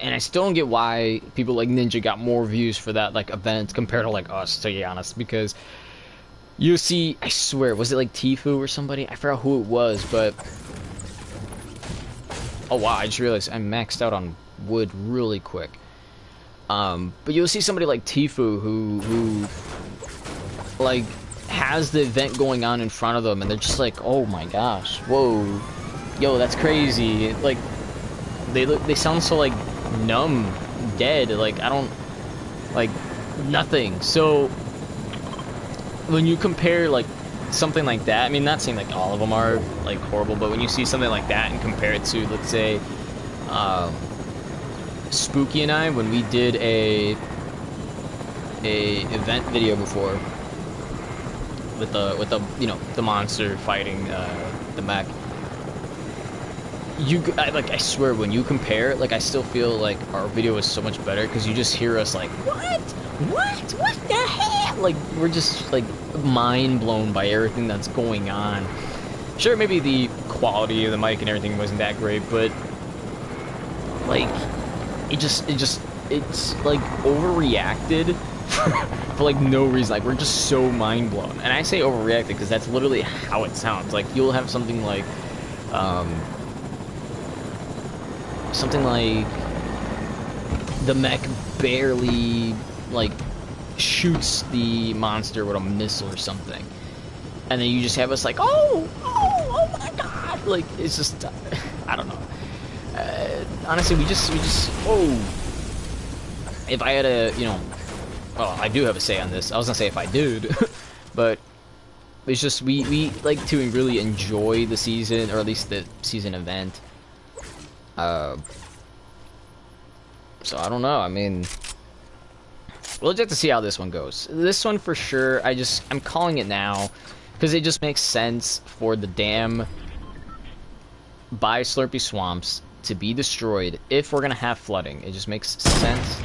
And I still don't get why people like Ninja got more views for that like event compared to like us, to be honest, because you see, I swear, was it like Tfue or somebody? I forgot who it was, but oh wow, I just realized I maxed out on wood really quick. But you'll see somebody like Tfue who like has the event going on in front of them, and they're just like, oh my gosh, whoa, yo, that's crazy. Like, they sound so like numb, dead, like I don't, like nothing. So when you compare like something like that, I mean, not saying like all of them are like horrible, but when you see something like that and compare it to, let's say, Spooky and I, when we did a event video before with the you know, the monster fighting the mech. I swear, when you compare, like, I still feel like our video is so much better because you just hear us like, what the hell? Like, we're just like mind blown by everything that's going on. Sure, maybe the quality of the mic and everything wasn't that great, but like, it's like overreacted for like no reason. Like, we're just so mind blown, and I say overreacted because that's literally how it sounds. Like, you'll have something like the mech barely like shoots the monster with a missile or something, and then you just have us like, oh my god, like, it's just I don't know. Honestly, we just if I had a, you know, well, I do have a say on this. I was gonna say if I did, but it's just we like to really enjoy the season, or at least the season event. So I don't know. I mean, we'll just have to see how this one goes. This one for sure, I'm calling it now because it just makes sense for the dam by Slurpy Swamps to be destroyed if we're gonna have flooding. It just makes sense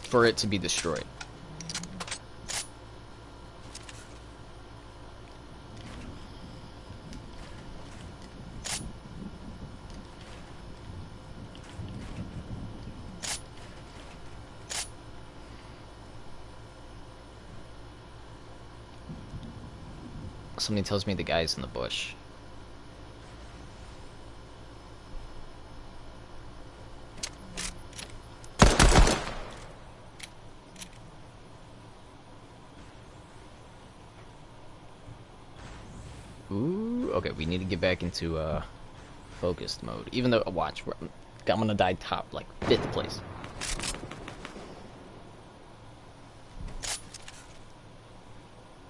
for it to be destroyed. Somebody tells me the guy's in the bush. Okay, we need to get back into focused mode. Even though, watch, I'm gonna die top, like 5th place.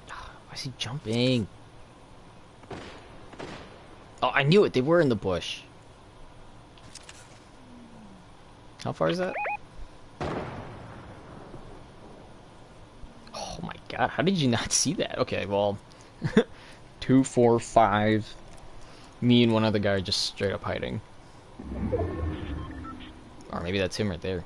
Why is he jumping? Oh, I knew it. They were in the bush. How far is that? Oh my god, how did you not see that? Okay, well, 2, 4, 5. Me and one other guy are just straight up hiding. Or maybe that's him right there.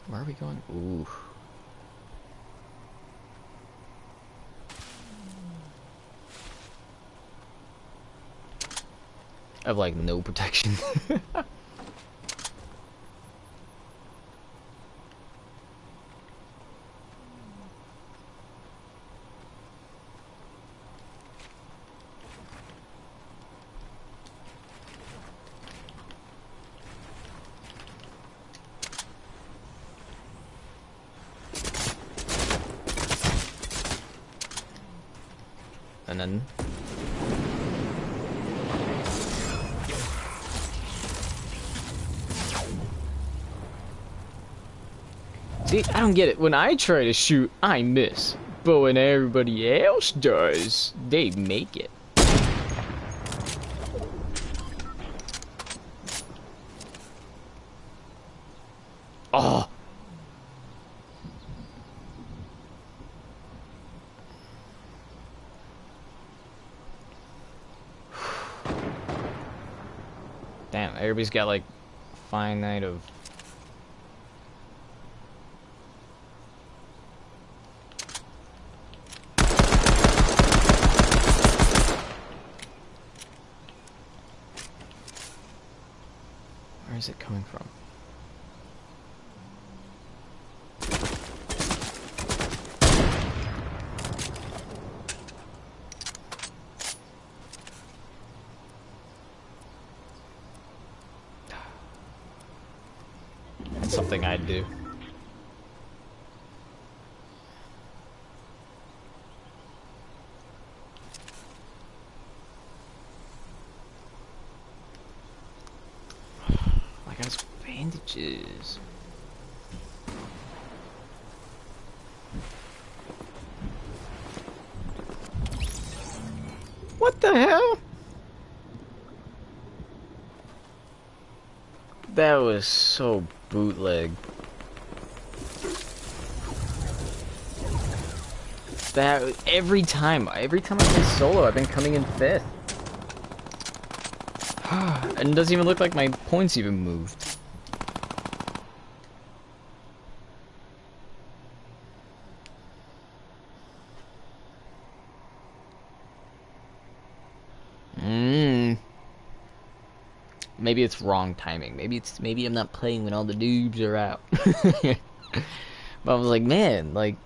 Where are we going? Ooh. I have like no protection. And then see, I don't get it. When I try to shoot, I miss. But when everybody else does, they make it. Oh. Damn, everybody's got like finite of. Where is it coming from? That's something I'd do. I got his bandages. What the hell? That was so bootleg. That every time I play solo, I've been coming in 5th. And it doesn't even look like my points even moved. Maybe it's wrong timing. Maybe I'm not playing when all the noobs are out. But I was like, man, like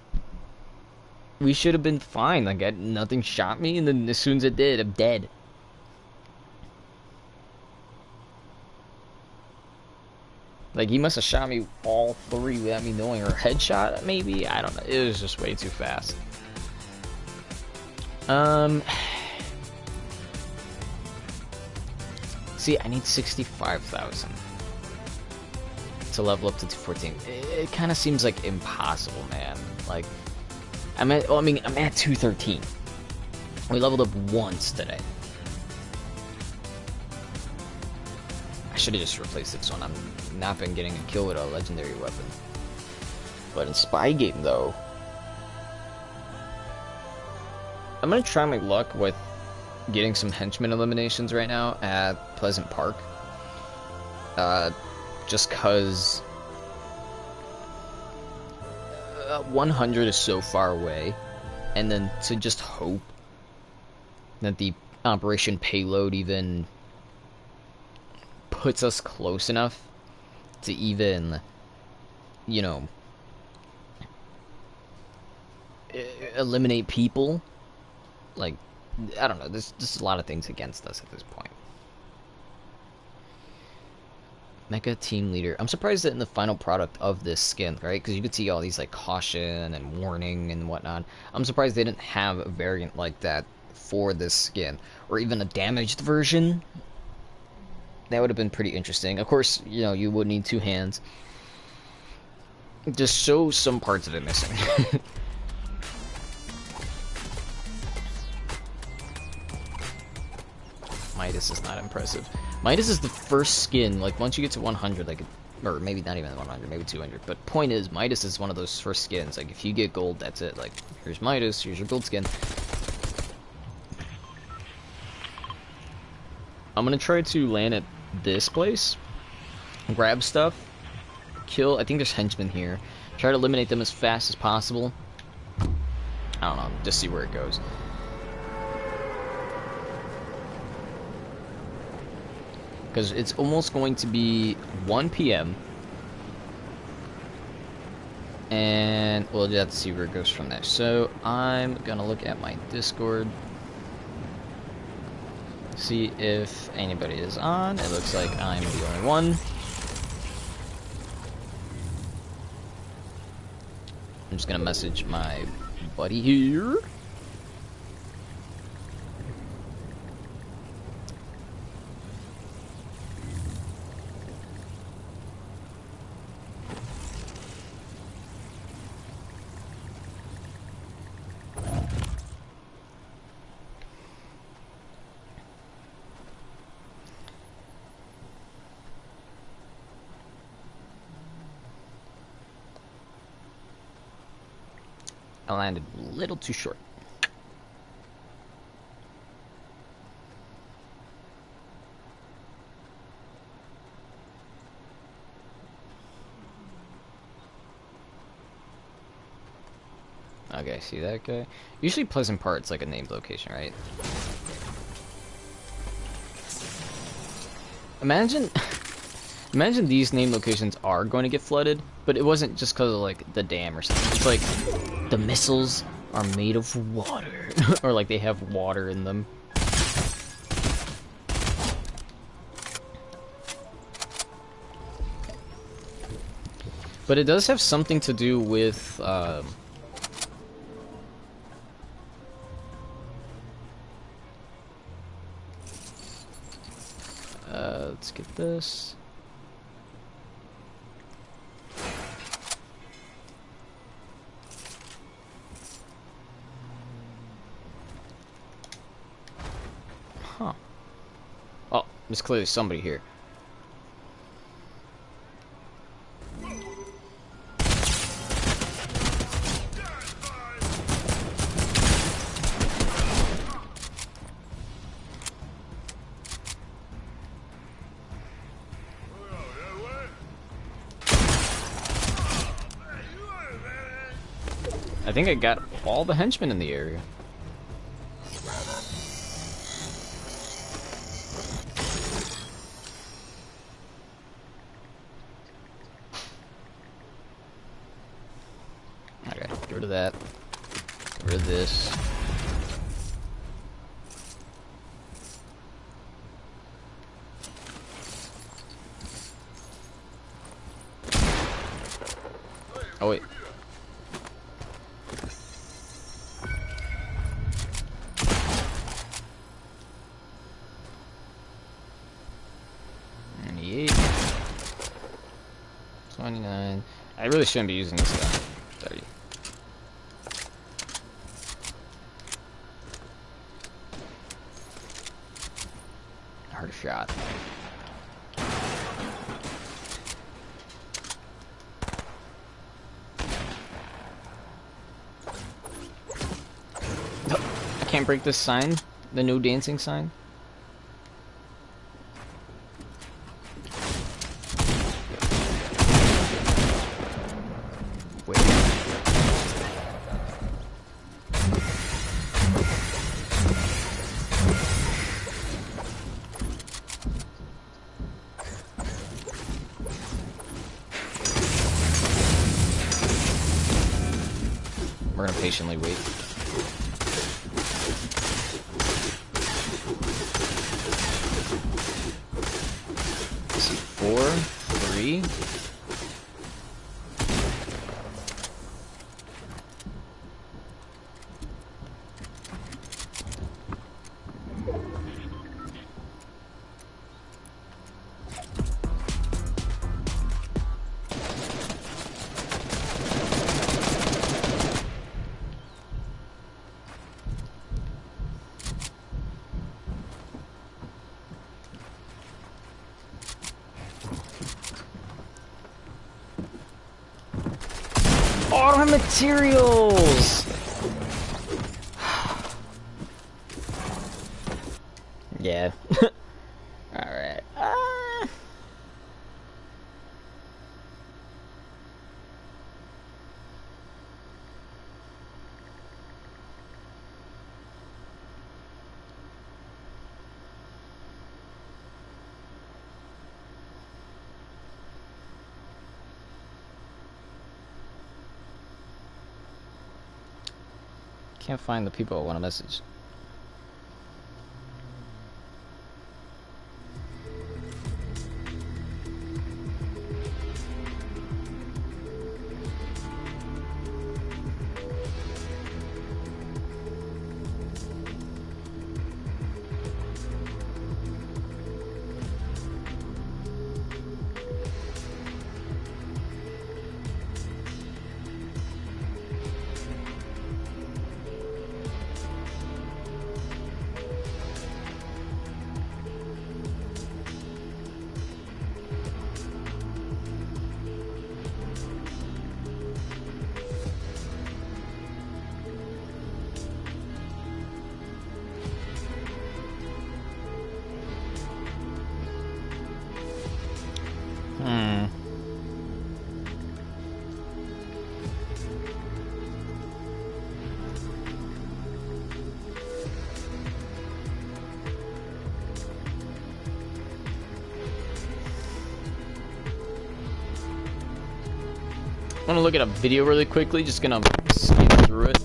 we should have been fine. Like nothing shot me, and then as soon as it did, I'm dead. Like he must have shot me all 3 without me knowing, or headshot maybe. I don't know. It was just way too fast. See, I need 65,000 to level up to 214. It kind of seems like impossible, man. Like, I'm at 213. We leveled up once today. I should have just replaced this one. I've not been getting a kill with a legendary weapon. But in Spy Game, though, I'm gonna try my luck with getting some henchman eliminations right now at Pleasant Park. Just cause 100 is so far away, and then to just hope that the Operation Payload even puts us close enough to even, you know, eliminate people. Like, I don't know, there's just a lot of things against us at this point. Mecha Team Leader. I'm surprised that in the final product of this skin, right? Because you could see all these like caution and warning and whatnot. I'm surprised they didn't have a variant like that for this skin, or even a damaged version. That would have been pretty interesting. Of course, you know, you would need two hands. Just show some parts of it missing. Midas is not impressive. Midas is the first skin, like once you get to 100, like, or maybe not even 100, maybe 200. But point is, Midas is one of those first skins. Like if you get gold, that's it. Like here's Midas, here's your gold skin. I'm gonna try to land at this place, grab stuff, kill. I think there's henchmen here. Try to eliminate them as fast as possible. I don't know, just see where it goes. Because it's almost going to be 1 p.m. And we'll just have to see where it goes from there. So I'm gonna look at my Discord, see if anybody is on. It looks like I'm the only one. I'm just gonna message my buddy here. I landed a little too short. Okay, see that guy? Usually Pleasant Part's like a named location, right? Imagine imagine these named locations are going to get flooded, but it wasn't just because of like the dam or something. It's like the missiles are made of water. Or like they have water in them. But it does have something to do with let's get this. Huh. Oh, there's clearly somebody here. I think I got all the henchmen in the area. Okay, get rid of that. Get rid of this. Oh wait. I really shouldn't be using this gun. 30. Hard shot. I can't break this sign. The no dancing sign. We're gonna patiently wait. C4. Oh, I don't have materials! Yeah. Alright. Can't find the people I want to message. I'm gonna look at a video really quickly, just gonna skip through it.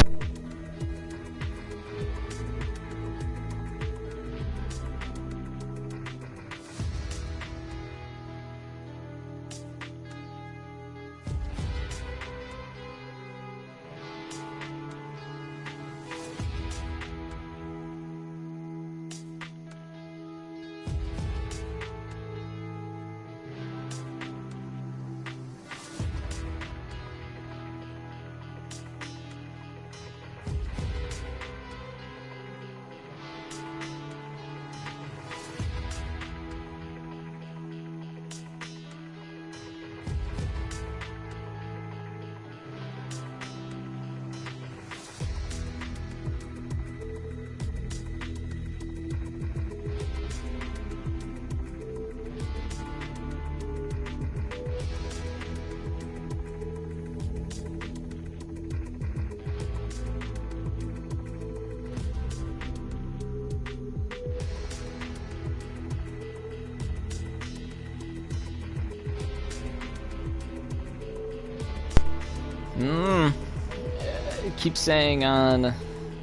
It keeps saying on,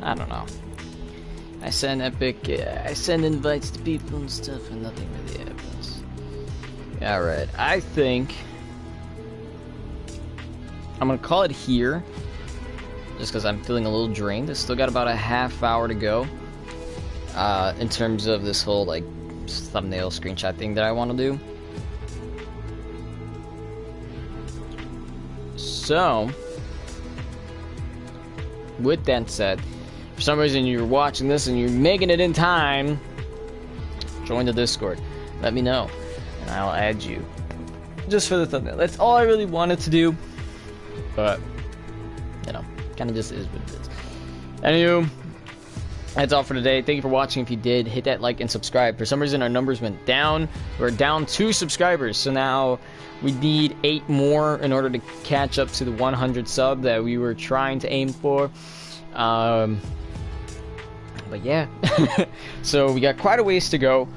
I don't know. I send epic, I send invites to people and stuff, and nothing really happens. Alright, I think I'm gonna call it here, just because I'm feeling a little drained. I still got about a half hour to go, in terms of this whole, like, thumbnail screenshot thing that I want to do. So, with that said, for some reason you're watching this and you're making it in time, join the Discord. Let me know, and I'll add you. Just for the thumbnail. That's all I really wanted to do, but, you know, kind of just is what it is. Anywho, that's all for today. Thank you for watching. If you did, hit that like and subscribe. For some reason, our numbers went down. We're down 2 subscribers, so now we need 8 more in order to catch up to the 100 sub that we were trying to aim for. But yeah, so we got quite a ways to go.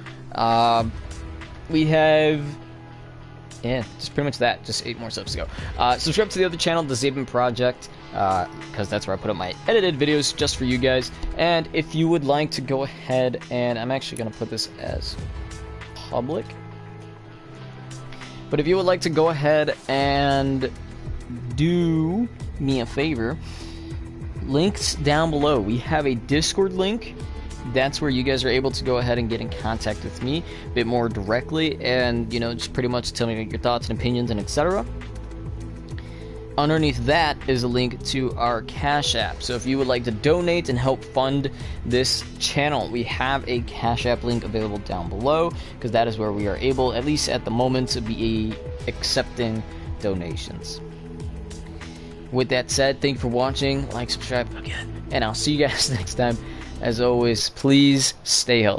We have, yeah, just pretty much that. Just 8 more subs to go. Subscribe to the other channel, the Zabin Project, because that's where I put up my edited videos just for you guys. And if you would like to go ahead, and I'm actually going to put this as public. But if you would like to go ahead and do me a favor, links down below. We have a Discord link. That's where you guys are able to go ahead and get in contact with me a bit more directly, and, you know, just pretty much tell me your thoughts and opinions and etc. Underneath that is a link to our Cash App. So if you would like to donate and help fund this channel, we have a Cash App link available down below, because that is where we are able, at least at the moment, to be accepting donations. With that said, thank you for watching. Like, subscribe again, and I'll see you guys next time. As always, please stay healthy.